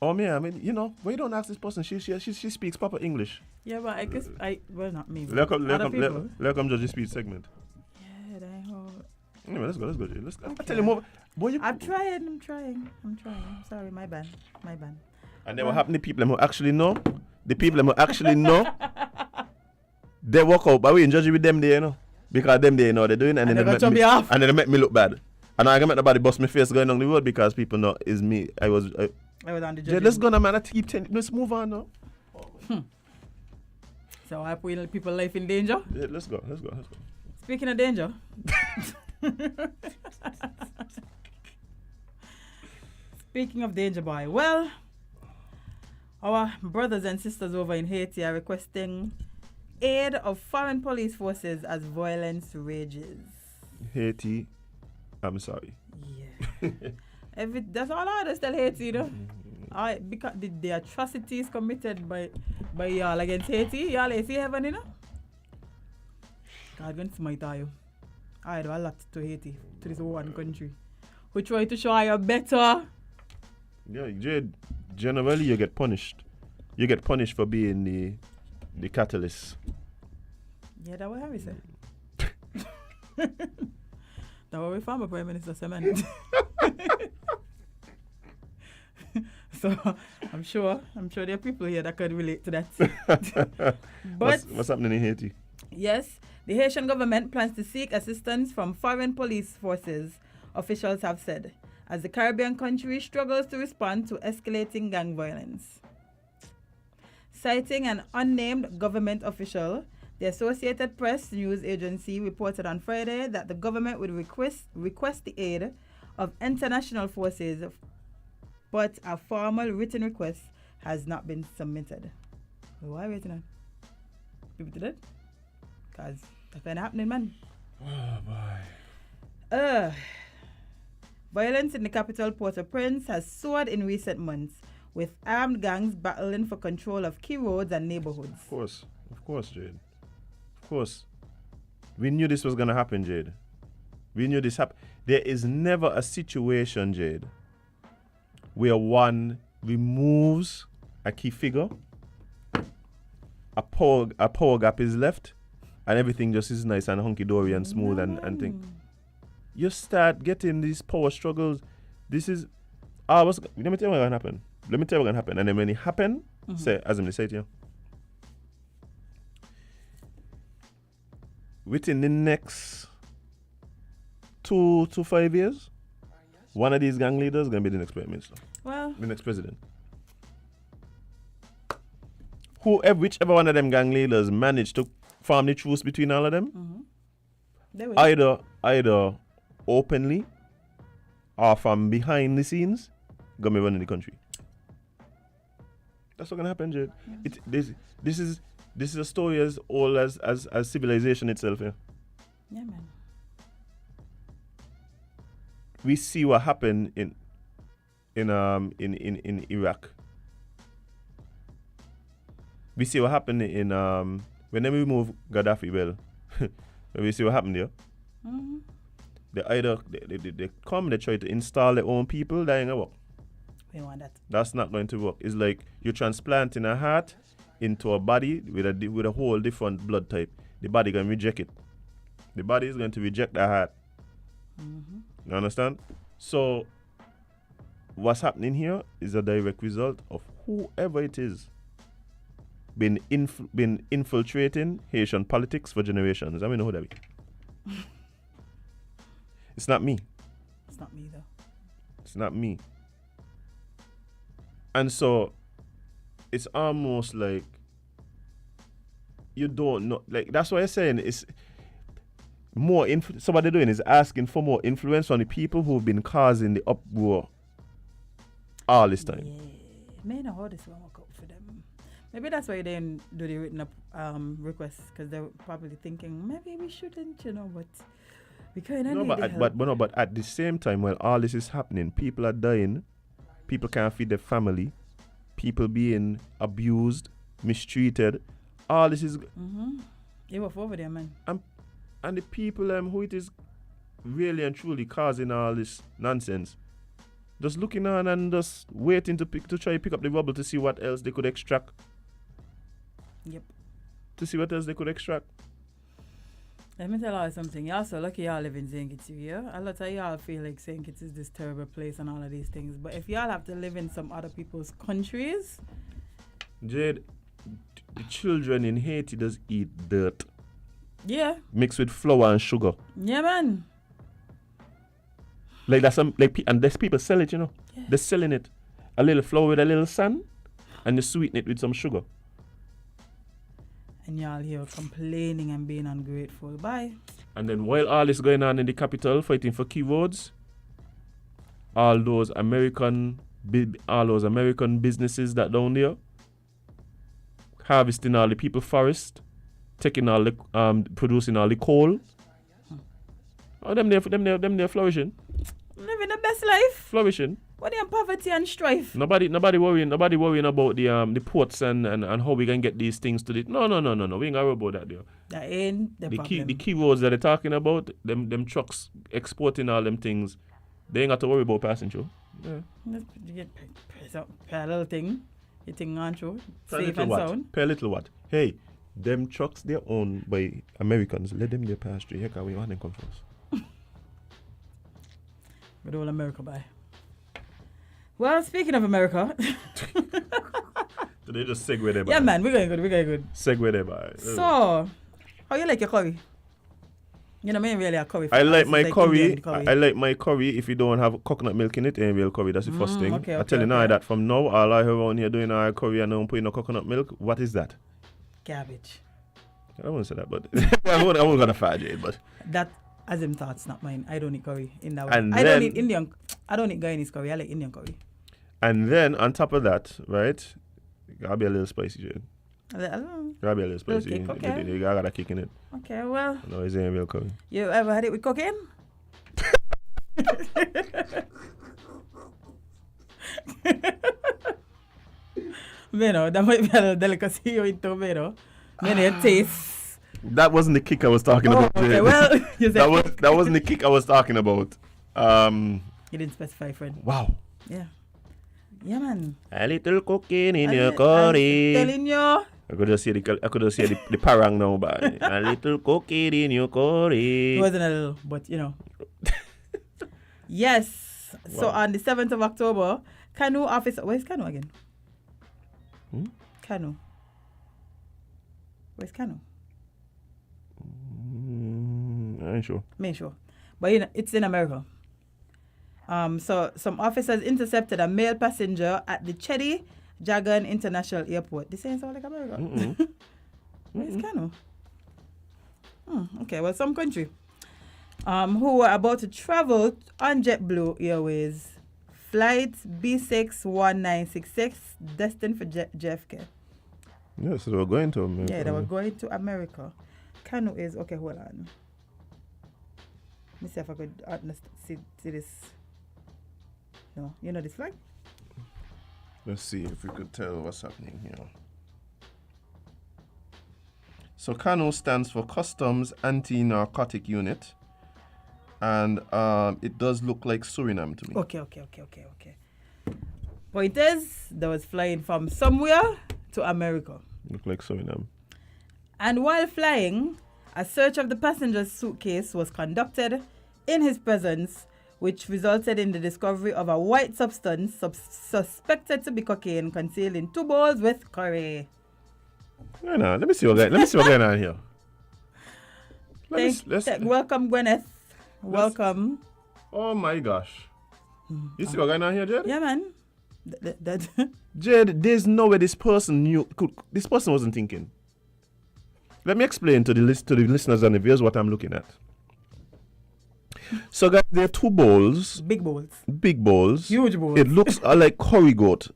Oh man, I mean, why you don't ask this person? She speaks proper English. Yeah, but I guess not me. but Welcome, other people. judge speech segment. Yeah, they hold. Anyway, let's go, Jay. I tell you more. Boy, you. I'm trying. Sorry, my bad. And then what happened? The people who actually know, they walk out. But we ain't judging with them there, because them they know they're doing, and then they're they gonna chop you off. and then they make me look bad. And I make nobody bust my face going on the road because people know it's me. I was I was on the Jay, judging. let's go now, man. I keep telling. Let's move on now. So I put people's life in danger. Yeah, let's go. Speaking of danger. Speaking of danger, boy. Well, our brothers and sisters over in Haiti are requesting aid of foreign police forces as violence rages. Haiti, I'm sorry. Yeah. That's all I just tell Haiti, because the atrocities committed by y'all against Haiti, y'all see heaven, God going to smite you. I do a lot to Haiti, to this one country. We try to show you better. Yeah, Jade, generally you get punished. You get punished for being the catalyst. Yeah, that's what I say. That what we former Prime Minister said, man. So I'm sure there are people here that could relate to that. But what's happening in Haiti? yes, the Haitian government plans to seek assistance from foreign police forces, officials have said, as the Caribbean country struggles to respond to escalating gang violence. Citing an unnamed government official, the Associated Press news agency reported on Friday that the government would request the aid of international forces, but a formal written request has not been submitted. Why are we waiting on? People did it? Because that's been happening, man. Oh, boy. Violence in the capital, Port-au-Prince, has soared in recent months, with armed gangs battling for control of key roads and neighborhoods. Of course, Jade. Of course. We knew this was going to happen, Jade. We knew this happened. There is never a situation, Jade, where one removes a key figure, a power gap is left, and everything just is nice and hunky-dory and smooth and thing. You start getting these power struggles. This is... let me tell you what's going to happen. And then when it happen, say it to you. Within the next 2 to 5 years, one of these gang leaders is going to be the next prime minister. Well, The next president. Whichever one of them gang leaders managed to form the truce between all of them, they will. either openly or from behind the scenes, gonna be running the country. That's what's gonna happen, Jade. This is a story as old as civilization itself. Yeah. Yeah, man. We see what happened in Iraq. We see what happened in when they remove Gaddafi. Well, we see what happened there. They come, they try to install their own people. That ain't gonna work. We want that. That's not going to work. It's like you're transplanting a heart into a body with a whole different blood type. The body gonna reject it. The body is going to reject the heart. You understand? So what's happening here is a direct result of whoever it is been infiltrating Haitian politics for generations. I mean, know who that be. It's not me. It's not me, though. It's not me. And so it's almost like you don't know. Like, that's what I'm saying. It's more so what they're doing is asking for more influence on the people who've been causing the uproar all this time. Yeah. May know how this one work out for them. Maybe that's why they didn't do the written up requests, because they're probably thinking maybe we shouldn't, but we kind of need the help. But at the same time, while all this is happening, people are dying, people can't feed their family, people being abused, mistreated. All this is. You were over there, man. And the people who it is really and truly causing all this nonsense, just looking on and just waiting to try to pick up the rubble to see what else they could extract. Yep. To see what else they could extract. Let me tell you something. Y'all so lucky y'all live in St. Kitts here. A lot of y'all feel like St. Kitts is this terrible place and all of these things. But if y'all have to live in some other people's countries... Jade, the children in Haiti does eat dirt. Yeah. Mixed with flour and sugar. Yeah, man. Like that's and there's people sell it, Yeah. They're selling it. A little flour with a little sand, and you sweeten it with some sugar. And y'all here complaining and being ungrateful. Bye. And then while all this going on in the capital, fighting for key roads, all those American businesses that down there, harvesting all the people forest, taking all the producing all the coal. Oh, them there flourishing. Living the best life. Flourishing. What in poverty and strife? Nobody worrying about the ports and how we can get these things to the no. We ain't gonna worry about that there. That ain't the problem. The key roads that they're talking about, them trucks exporting all them things, they ain't got to worry about passing through. Yeah. You get pay a little thing. You think on through. Pay a Safe little and what? sound. Pay a little what? Hey, Them trucks, they're owned by Americans. Let them there pass through. Heck, we want them come first. But all America by. Well, speaking of America. So they just segue there by. Yeah, man, we're going good. Segue there by. So, how you like your curry? You know, me really a curry. I like my curry. Indian curry. I like my curry if you don't have coconut milk in it, ain't real curry. That's the first thing. Okay, I tell you now okay. that from now, all I have around here doing our curry and I'm putting no coconut milk. What is that? Cabbage. I won't say that, but I won't gonna fight it, but That, as him thoughts, not mine. I don't eat curry in that way. And I then- don't eat Indian. I don't eat Guyanese curry. I like Indian curry. and then on top of that, right? Gotta be a little spicy, Jade. I don't know. Gotta be a little spicy. kick, okay. You got a kick in it. Okay, well, No, it's ain't real curry. you ever had it with cocaine? Bueno, that might be a little delicacy you eat too, bueno. Many a taste. That wasn't the kick I was talking about. Okay, Jade. well, you said that wasn't the kick I was talking about. you didn't specify, friend. Wow. Yeah. Yeah, man. A little cocaine in I'm your curry. telling you. I could just see the parang now, but a little cocaine in your curry. It wasn't a little, but you know. Yes. So Wow. on the 7th of October, Kanu office. Where's Kanu again? Kanu. Where's Kanu? I ain't sure. Make sure. But you know, it's in America. So some officers intercepted a male passenger at the Chedi Jagan International Airport. This ain't sound like America. Where's Kanu? Okay, well, some country. Who were about to travel on JetBlue Airways flight B61966 destined for JFK. Yeah, so they were going to America. Yeah, they were going to America. Kanu is okay. Hold on. Let me see if I could see this. No, you know this flag? Let's see if we could tell what's happening here. So CANO stands for Customs Anti-Narcotic Unit. And it does look like Suriname to me. Okay. Point is, they was flying from somewhere to America. Look like Suriname. And while flying, a search of the passenger's suitcase was conducted in his presence, which resulted in the discovery of a white substance suspected to be cocaine concealed in 2 bowls with curry. Yeah, nah, let me see what's going on here. Welcome, Gwyneth. Welcome. Oh my gosh. You see what's going on here, Jed? Yeah, man. Jed, there's no way this person knew. This person wasn't thinking. Let me explain to the listeners and the viewers what I'm looking at. So, guys, there are 2 bowls. Big bowls. Big bowls. Huge bowls. It looks like curry goat.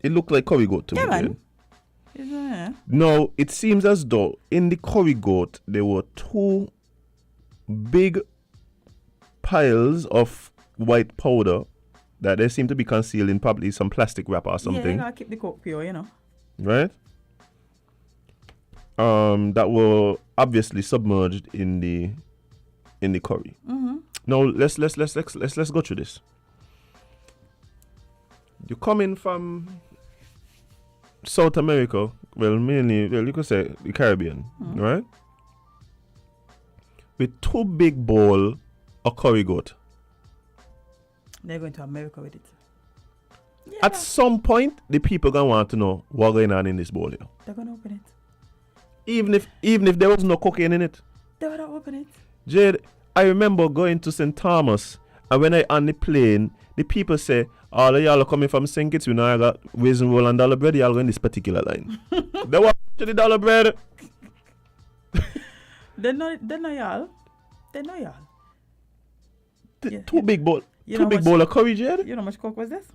It looked like curry goat to me. Man. Jed. No, it seems as though in the curry goat there were 2 big piles of white powder that they seem to be concealed in probably some plastic wrapper or something. Yeah, you gotta keep the coke pure, you know. Right? That were obviously submerged in the curry. Now let's go through this. You come in from South America, you could say the Caribbean, right? With 2 big bowl of curry goat. They're going to America with it. Yeah, At some point, the people gonna want to know what's going on in this bowl here. they're gonna open it. Even if there was no cocaine in it. They're gonna open it. Jade, I remember going to St. Thomas, and when I on the plane, the people say, all of y'all are coming from St. Kitts, we know I got raisin roll and dollar bread, y'all go in this particular line. They want to the dollar bread. They know y'all. They know y'all. Yeah. 2 big bowl. You 2 know big much- bowl of curry, Jade. You know how much coke was this?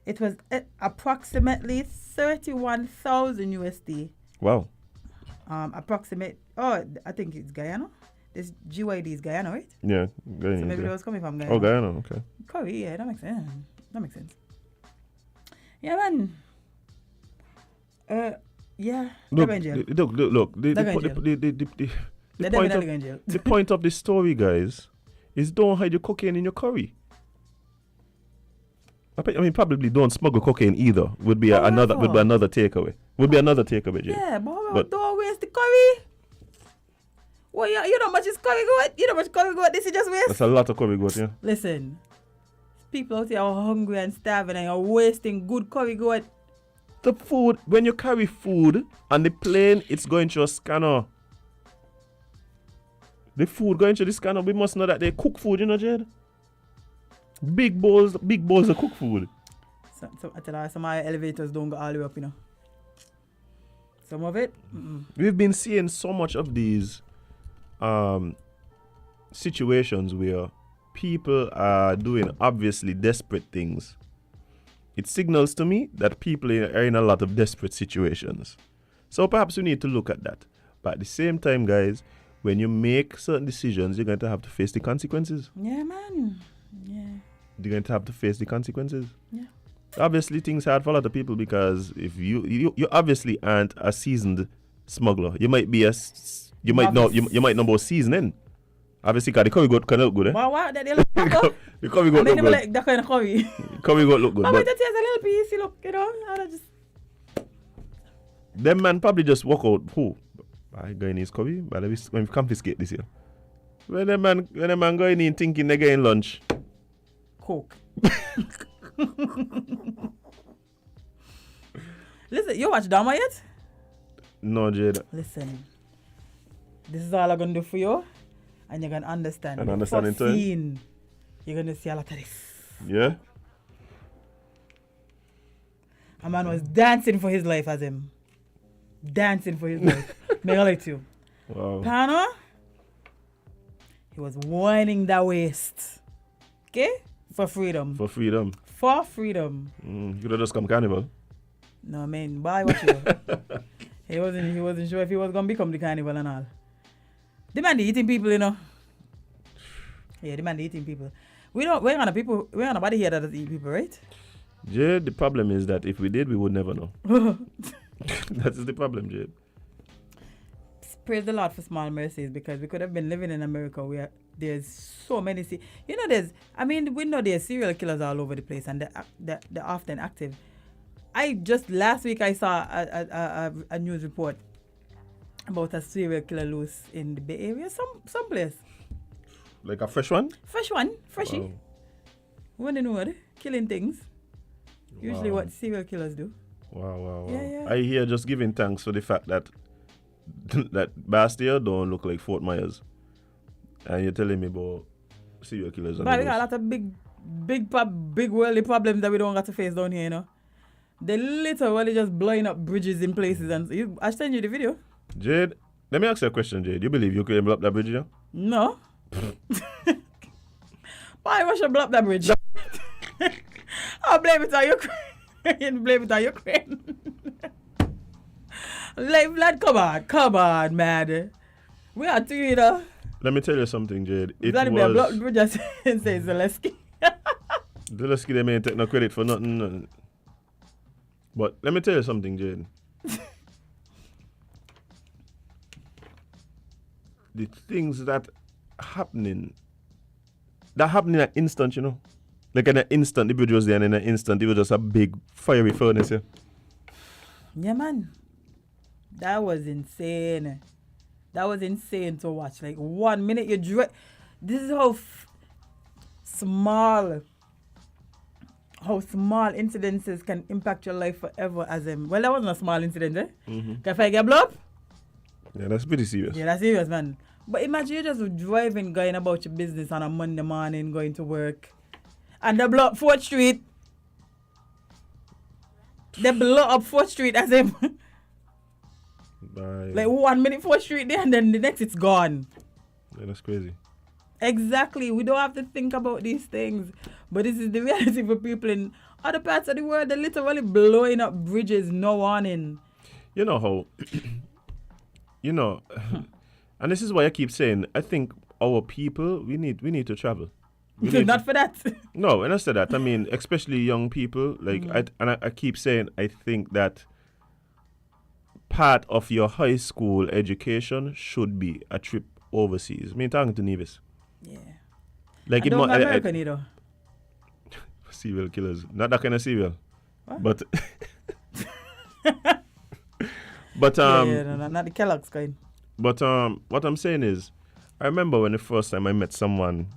It was approximately 31,000 USD. Wow. Approximate. Oh, I think it's Guyana. This GYD is Guyana, right? Yeah. So maybe that was coming from Guyana. Oh, Guyana, okay. Curry, yeah, that makes sense. Yeah, man. Yeah. Look, They're going jail. look. They're going They're definitely going jail. The point of this story, guys, is don't hide your cocaine in your curry. I mean, probably don't smuggle cocaine either. Would be another takeaway. Would be another takeaway, Jade. Yeah, but don't waste the curry. Well, you know how much is curry goat? You know how much curry goat this is just waste? That's a lot of curry goat, yeah. Listen, people out here are hungry and starving and you're wasting good curry goat. The food, when you carry food on the plane, it's going through a scanner. The food going through the scanner, we must know that they cook food, you know, Jade? Big bowls of cooked food. So I tell you, some of our elevators don't go all the way up, you know. Some of it, We've been seeing so much of these situations where people are doing obviously desperate things. It signals to me that people are in a lot of desperate situations. So perhaps we need to look at that. But at the same time, guys, when you make certain decisions, you're going to have to face the consequences. yeah, man. Yeah. You're going to have to face the consequences. Yeah. Obviously, things hard for a lot of people because if you obviously aren't a seasoned smuggler. You might be you might know about seasoning. Obviously, because the curry goat can look good, eh? Wow, that they look good. The curry goat look good. Like that kind of curry. Curry goat look good. Oh, But wait, that is a little piece, look, you know. I just... them man probably just walk out. Who? I going in his curry, but when we confiscate this here. When the man going in thinking they're getting lunch. Coke. Listen, you watch Dama yet? No, Jade. Listen, this is all I'm gonna do for you, and you're gonna understand. And understand in turn? Scene, you're gonna see a lot of this. Yeah? A man was dancing for his life as him. Dancing for his life. May I like you. Wow. Pano, he was whining that waist. Okay? For freedom. For freedom. For freedom. You could have just come carnival. No, man, boy, watch you. He wasn't sure if he was gonna become the carnival and all. The man eating people, you know. Yeah, the man eating people. We're on a body here that does eat people, right? Jade, the problem is that if we did, we would never know. That's the problem, Jade. Praise the Lord for small mercies, because we could have been living in America where there's so many. We know there's serial killers all over the place and they're often active. Last week I saw a news report about a serial killer loose in the Bay Area, someplace. Like a fresh one? Freshy. Wow. When they know it, killing things. Usually Wow. what serial killers do. Wow. Yeah. I hear just giving thanks for the fact that that Bastille don't look like Fort Myers. And you're telling me about serial killers. But we got a lot of big worldly problems that we don't got to face down here, you know. They literally just blowing up bridges in places. And I send you the video. Jade, let me ask you a question, Jade. You believe you can blow up that bridge, yeah? No. Why Russia blow up that bridge? I'll blame it on Ukraine. Like, lad, come on, man. We are two, you know. Let me tell you something, Jade. Vladimir blocked the bridge and say Zelensky. Zelensky, they may take no credit for nothing. But let me tell you something, Jade. The things that happening in an instant, you know. Like in an instant, the bridge was there, and in an instant, it was just a big fiery furnace here. Yeah, man. That was insane. That was insane to watch. Like 1 minute you this is how small incidences can impact your life forever. Well, that wasn't a small incident, eh? Mm-hmm. If I get blown up? Yeah, that's pretty serious. Yeah, that's serious, man. But imagine you just driving, going about your business on a Monday morning, going to work, and they blow up 4th Street. They blow up 4th Street as if like 1 minute 4th Street there, and then the next it's gone. Yeah, that's crazy. Exactly. We don't have to think about these things. But this is the reality for people in other parts of the world. They're literally blowing up bridges, no warning. You know how, and this is why I keep saying, I think our people, we need to travel. Not for that. No, and I said that. I mean, especially young people. Like, I keep saying, I think that part of your high school education should be a trip overseas. I mean, talking to Nevis. Yeah. Like I don't American either. Serial killers. Not that kind of serial. What? But but no, not the Kellogg's kind. But what I'm saying is, I remember when the first time I met someone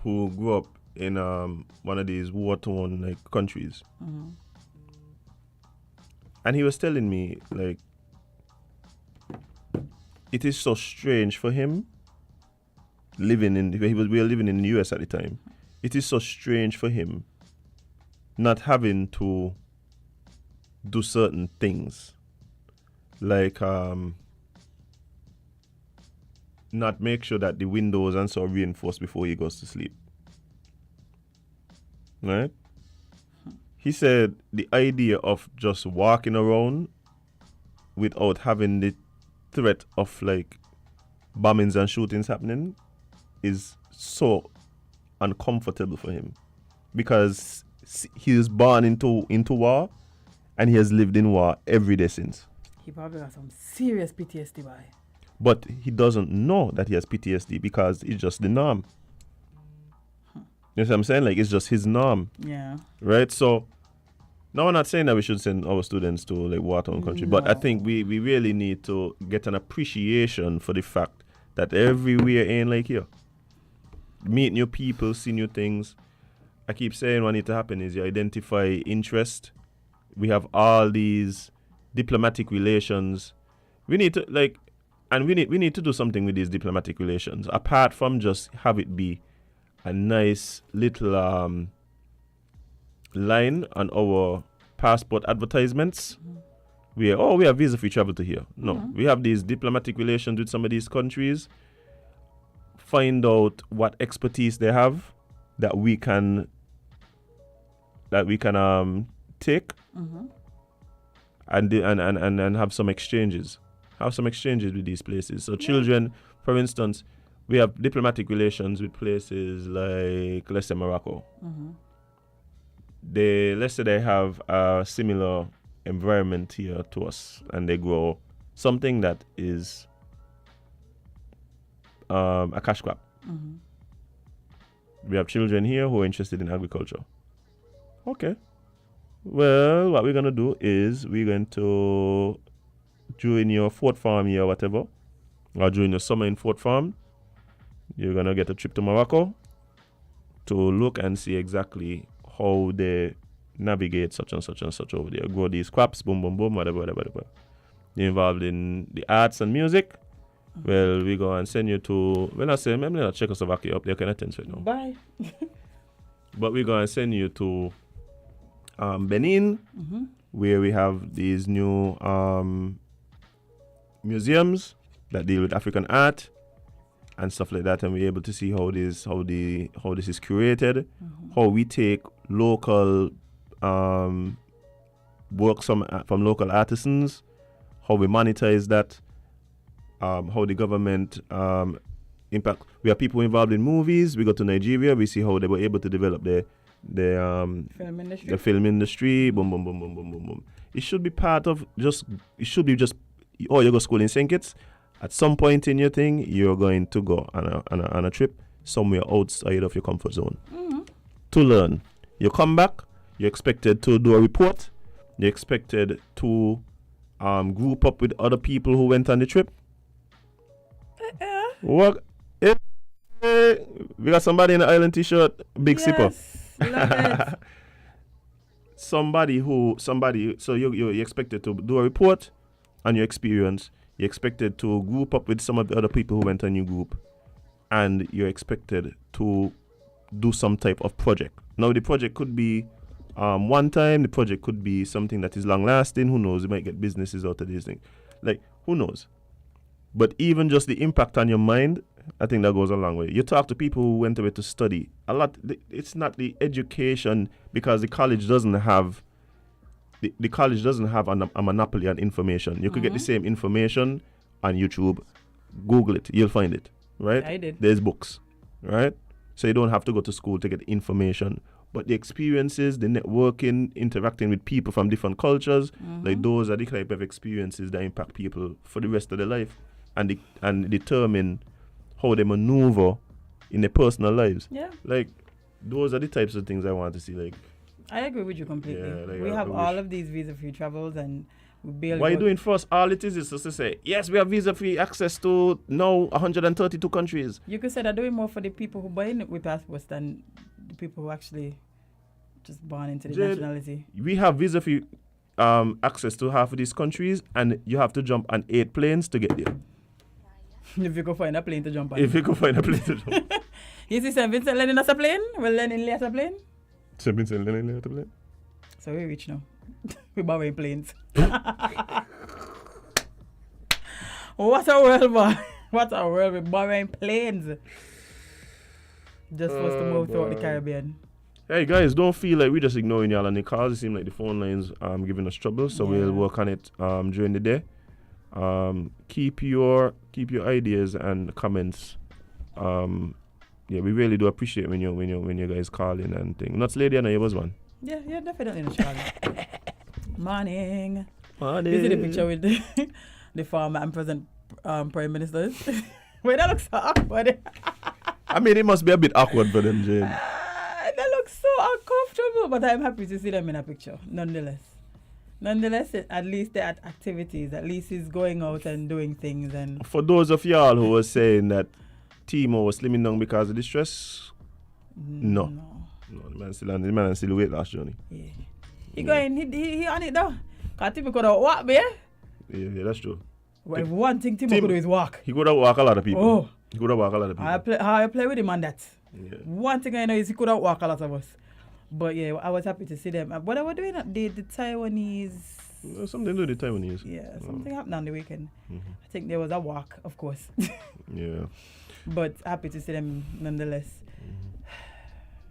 who grew up in one of these war-torn like countries, and he was telling me like it is so strange for him living in. We were living in the US at the time. It is so strange for him not having to do certain things, like not make sure that the windows and so are reinforced before he goes to sleep. Right? He said the idea of just walking around without having the threat of like bombings and shootings happening is so uncomfortable for him, because he was born into war and he has lived in war every day since. He probably got some serious PTSD by. But he doesn't know that he has PTSD because it's just the norm. You know what I'm saying? Like, it's just his norm. Yeah. Right? So, now I'm not saying that we should send our students to like war-torn country, but I think we really need to get an appreciation for the fact that everywhere ain't like here. Meet new people, see new things. I keep saying what needs to happen is you identify interest. We have all these diplomatic relations. We need to like, and we need to do something with these diplomatic relations apart from just have it be a nice little line on our passport advertisements. We have visa-free travel to here. No, we have these diplomatic relations with some of these countries. Find out what expertise they have that we can take and have some exchanges. Have some exchanges with these places. So children, for instance, we have diplomatic relations with places like, let's say, Morocco. Let's say they have a similar environment here to us, and they grow something that is a cash crop. We have children here who are interested in agriculture. Okay. Well, what we're going to do is we're going to, during your Fort Farm year or whatever, or during your summer in Fort Farm, you're going to get a trip to Morocco to look and see exactly how they navigate such and such and such over there. Grow these crops, boom, boom, boom, whatever. You're involved in the arts and music. Well, we go and send you to, when I say, maybe not Czechoslovakia up there, kind of tense right now. Bye. But we go and send you to Benin, where we have these new museums that deal with African art and stuff like that, and we're able to see how this is curated, how we take local works from local artisans, how we monetize that, how the government impact. We have people involved in movies. We go to Nigeria, we see how they were able to develop the film industry. Boom, boom, boom, boom, boom, boom, boom. It should be part of you go to school in St. Kitts. At some point in your thing, you're going to go on a trip somewhere outside of your comfort zone to learn. You come back, you're expected to do a report. You're expected to group up with other people who went on the trip. What? We got somebody in the island t-shirt, big sipper. Love it. So you're expected to do a report on your experience. You're expected to group up with some of the other people who went on your group, and you're expected to do some type of project. Now, the project could be one time. The project could be something that is long lasting. Who knows? You might get businesses out of these things. Like, who knows? But even just the impact on your mind, I think that goes a long way. You talk to people who went away to study. A lot. It's not the education, because the college doesn't have. The college doesn't have a monopoly on information. You could get the same information on YouTube. Google it. You'll find it. Right? I did. There's books. Right? So you don't have to go to school to get information. But the experiences, the networking, interacting with people from different cultures, like those are the type of experiences that impact people for the rest of their life and determine how they maneuver in their personal lives. Yeah. Like, those are the types of things I want to see. Like, I agree with you completely. Yeah, like, we I have wish- all of these visa-free travels, and we barely. what are you doing first? All it is just to say, yes, we have visa-free access to now 132 countries. You could say they're doing more for the people who buy it with passports than the people who actually just born into the Jade, nationality. We have visa-free access to half of these countries, and you have to jump on 8 planes to get there. If you could find a plane to jump on. If you can find a plane to jump. You see St. Vincent Lenin as a plane? Well, Lenin as a plane? So been saying, "Lenny, to plane." So we rich now. We're borrowing planes. What a world, boy. What a world. We're borrowing planes. Just for us to move throughout the boy. Caribbean. Hey guys, don't feel like we're just ignoring y'all on the calls. It seems like the phone lines giving us trouble, so Yeah. we'll work on it during the day. Keep your ideas and comments. Yeah, we really do appreciate when you guys call in and thing. Nuts lady, I know you was one. Yeah, definitely in Charlie. Morning. Morning. You see the picture with the former and present prime ministers? Wait, that looks so awkward. I mean, it must be a bit awkward for them, Jane. That looks so uncomfortable, but I'm happy to see them in a picture, nonetheless. At least they're at activities. At least he's going out and doing things. And For those of y'all who were saying that Timo was slimming down because of the stress, no, the man still weight loss journey. Yeah. He on it though. Because Timo could have walked, man. Yeah, that's true. Well, one thing Timo could do is walk. He could have walked a lot of people. Oh. He could have walked a lot of people. I play with him on that. Yeah. One thing I know is he could have walked a lot of us. But yeah, I was happy to see them. But I was doing the Taiwanese. Something to do with the Taiwanese. Yeah, something happened on the weekend. Mhm. I think there was a walk, of course. Yeah. But happy to see them nonetheless.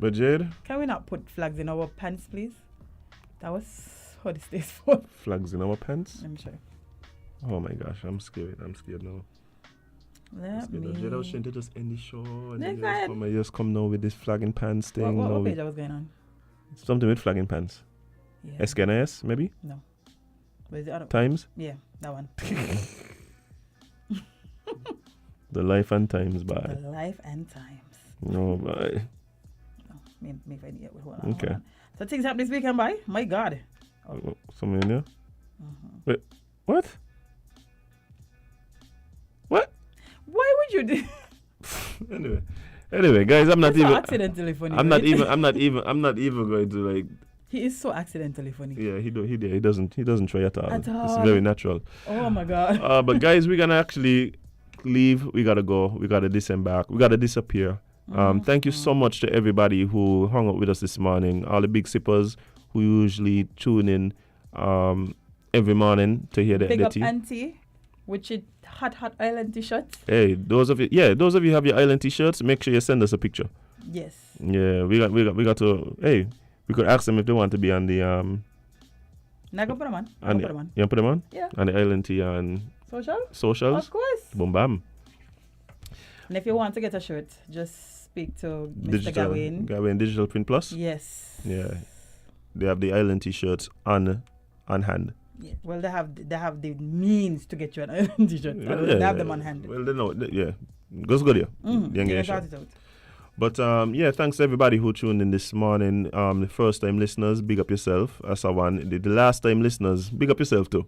But Jade, Can we not put flags in our pants, please? That was how this stays for. flags in our pants. I'm sure. Oh my gosh, I'm scared. I'm scared now. Let me. Jade, I was trying to just end the show and Next then time. you just come now with this flag in pants thing. What now page with- I was going on? something with flag in pants. Yeah. SKNIS, maybe? No. Where's the other? Times? Yeah, that one. The Life and Times by. The Life and Times. No, bye. Oh, me if I need it. Hold on. Okay. Hold on. So things happen this weekend, bye. My God. Something in there? Wait, what? What? Why would you do? Anyway, guys, I'm not It's so even. accidentally funny. I'm not right? even. I'm not even going to like. He is so accidentally funny. Yeah, he doesn't try at all. At It's all. very natural. Oh my God. But guys, we're gonna actually leave. We gotta go. We gotta disembark. We gotta disappear. Thank you so much to everybody who hung out with us this morning. All the big sippers who usually tune in every morning to hear the Big up tea. Auntie, which is hot island t-shirt. Hey, those of you have your island t-shirts. Make sure you send us a picture. Yes. Yeah, we got to. Hey, we could ask them if they want to be on the Now go put them on. on Go the, put them on. you want to put them on? Yeah. On the island tea and Social? socials. Of course. Boom bam. And if you want to get a shirt, just speak to Mr. Gawain. Gawain Digital Print Plus. Yes. Yeah, they have the island t-shirts on hand. Yeah. Well, they have the means to get you an island t-shirt. They have them on hand. Well, they know. Yeah, goes good here. Mm-hmm. Young Yeah, Asia. got it out. But yeah, thanks to everybody who tuned in this morning. The first time listeners, big up yourself. As I one. The last time listeners, big up yourself too.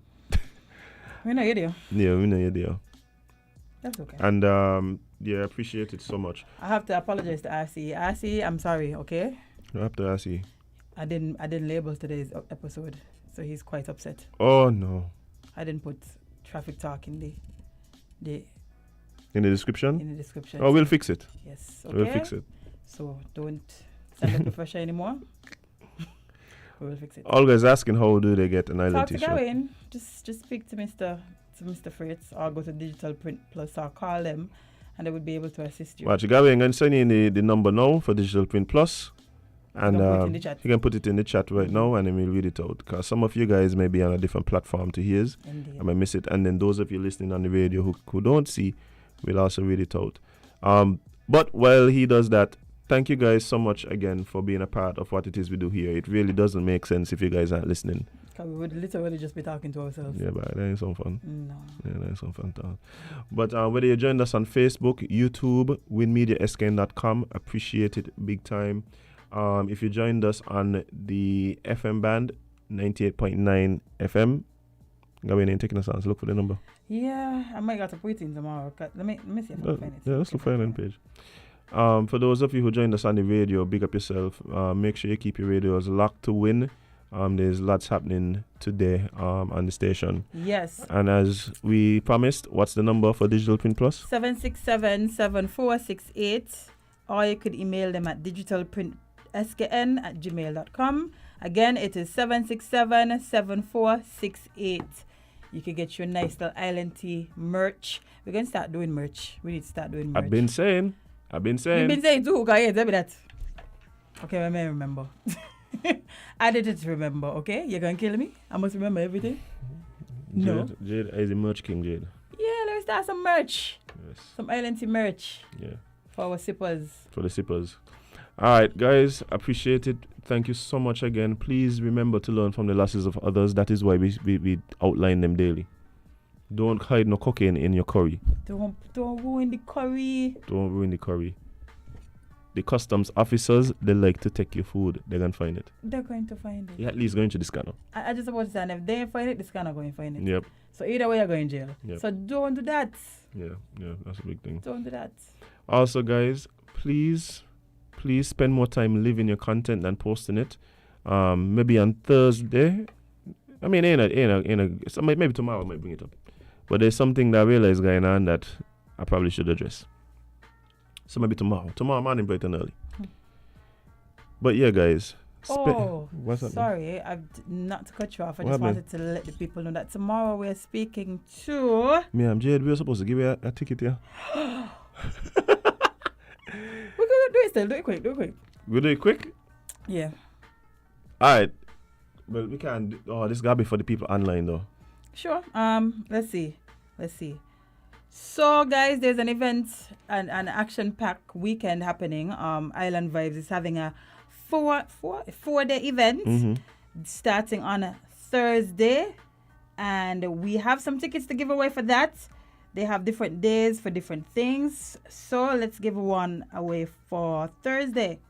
We know you do. Yeah, we know you're there. That's okay. And yeah, appreciate it so much. I have to apologize to RC. RC, I'm sorry, okay? I have to ask you. I didn't label today's episode, so he's quite upset. Oh no. I didn't put traffic talk in the In the description? in the description. Oh, we'll fix it. Yes, okay. We'll fix it. So don't send up the pressure anymore. We will fix it. All guys asking how do they get an island Talk to t-shirt? Gawain. Just speak to Mr. Fritz or go to Digital Print Plus or call them and they would be able to assist you. Watch, Gawain, I'm going to send you in the number now for Digital Print Plus. And You can put it in the chat. you can put it in the chat right now and then we'll read it out. Because some of you guys may be on a different platform to hears. Indeed. I might miss it. And then those of you listening on the radio who don't see, we'll also read it out. But while he does that, thank you guys so much again for being a part of what it is we do here. It really doesn't make sense if you guys aren't listening. 'Cause we would literally just be talking to ourselves. Yeah, but that ain't so fun. No. Yeah, that's some fun talk. But whether you joined us on Facebook, YouTube, winmediaskn.com, appreciate it big time. If you joined us on the FM band, 98.9 FM, go in and take a chance. Look for the number. Yeah, I might got to put it in tomorrow. Let me see if I can find it. Yeah, let's look for the page. For those of you who joined us on the radio, big up yourself. Make sure you keep your radios locked to win. There's lots happening today on the station. Yes. And as we promised, what's the number for Digital Print Plus? 767-7468. Or you could email them at digitalprintskn@gmail.com. Again, it is 767-7468. You can get your nice little Island Tea merch. We're going to start doing merch. We need to start doing merch. I've been saying. You've been saying too, okay? Tell me that. Okay, I may remember. I didn't remember, okay? You're going to kill me? I must remember everything? No. Jade is the merch king, Jade. Yeah, let's start some merch. Yes. Some Island Tea merch. Yeah. For our sippers. For the sippers. All right, guys, appreciate it. Thank you so much again. Please remember to learn from the losses of others. That is why we outline them daily. Don't hide no cocaine in your curry. Don't ruin the curry. Don't ruin the curry. The customs officers, they like to take your food. They're going to find it. They're going to find it. You're at least going to the scanner. I just about to say, and if they find it, the scanner going to find it. Yep. So either way, you're going to jail. Yep. So don't do that. Yeah, that's a big thing. Don't do that. Also, guys, please spend more time living your content than posting it. Maybe on Thursday. I mean, so maybe tomorrow I might bring it up. But there's something that I realize going on that I probably should address. So maybe tomorrow morning, bright and early. But yeah, guys. What's up? Sorry, not to cut you off. I just wanted to let the people know that tomorrow we're speaking to. Me and Jade, we're supposed to give you a ticket here. We're gonna do it still. Do it quick. We'll do it quick? Yeah. Alright. Well, we can't. This gotta be for the people online though. Sure. Let's see. So, guys, there's an event, an action-packed weekend happening. Island Vibes is having a four-day event starting on Thursday, and we have some tickets to give away for that. They have different days for different things. So let's give one away for Thursday.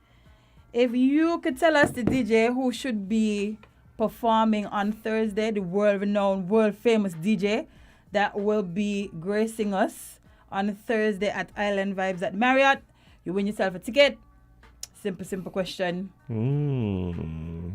If you could tell us the DJ who should be performing on Thursday, the world-renowned, world-famous DJ that will be gracing us on Thursday at Island Vibes at Marriott, you win yourself a ticket. Simple question.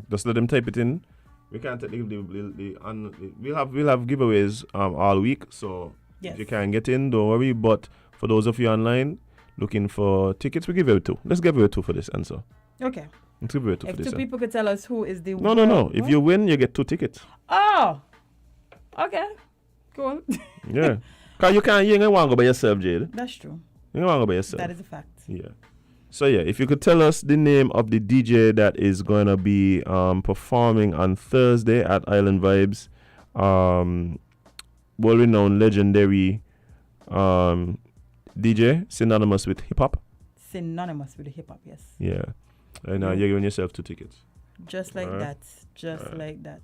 Just let them type it in. We can't take we'll have giveaways all week, so yes. If you can't get in, don't worry. But for those of you online looking for tickets, we give away 2. Let's give away 2 for this answer. Okay. Let's give away 2 if for this. If 2 people could tell us who is the No. If you win, you get 2 tickets. Oh. Okay. Cool. Yeah. Cause you ain't want to go by yourself, Jade. That's true. You don't want to go by yourself. That is a fact. Yeah. So yeah, if you could tell us the name of the DJ that is going to be performing on Thursday at Island Vibes, world-renowned, legendary DJ, synonymous with hip-hop. Synonymous with the hip-hop, yes. Yeah. And now you're giving yourself 2 tickets. Just like that. Like that.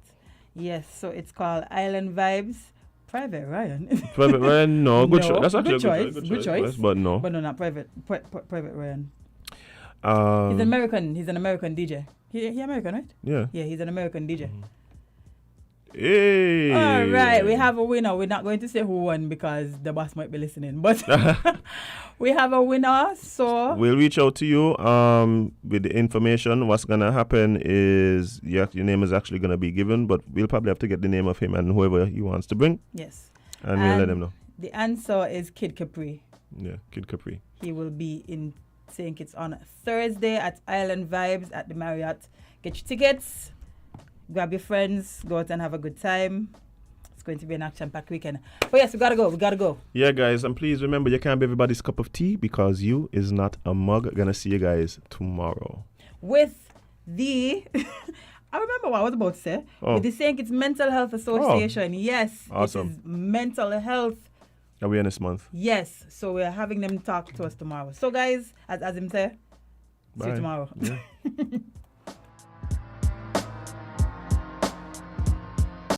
Yes, so it's called Island Vibes. Private Ryan. Private Ryan, no. Good choice. That's actually good choice. But no. But no, not Private Ryan. He's an American DJ. He American, right? Yeah. Yeah, he's an American DJ. Hey. All right, we have a winner. We're not going to say who won because the boss might be listening, but we have a winner. So we'll reach out to you with the information. What's gonna happen is your name is actually gonna be given, but we'll probably have to get the name of him and whoever he wants to bring. Yes. And we'll let him know. The answer is Kid Capri. Yeah, Kid Capri. He will be in St. Kitts on Thursday at Island Vibes at the Marriott. Get your tickets. Grab your friends, go out and have a good time. It's going to be an action-packed weekend. But yes, we gotta go. Yeah, guys, and please remember, you can't be everybody's cup of tea because you is not a mug. Gonna see you guys tomorrow. With the, I remember what I was about to say. With the St. Kitts Mental Health Association. Yes, awesome. This is Mental Health Awareness Month. Yes, so we're having them talk to us tomorrow. So guys, as him say, see you tomorrow. Yeah.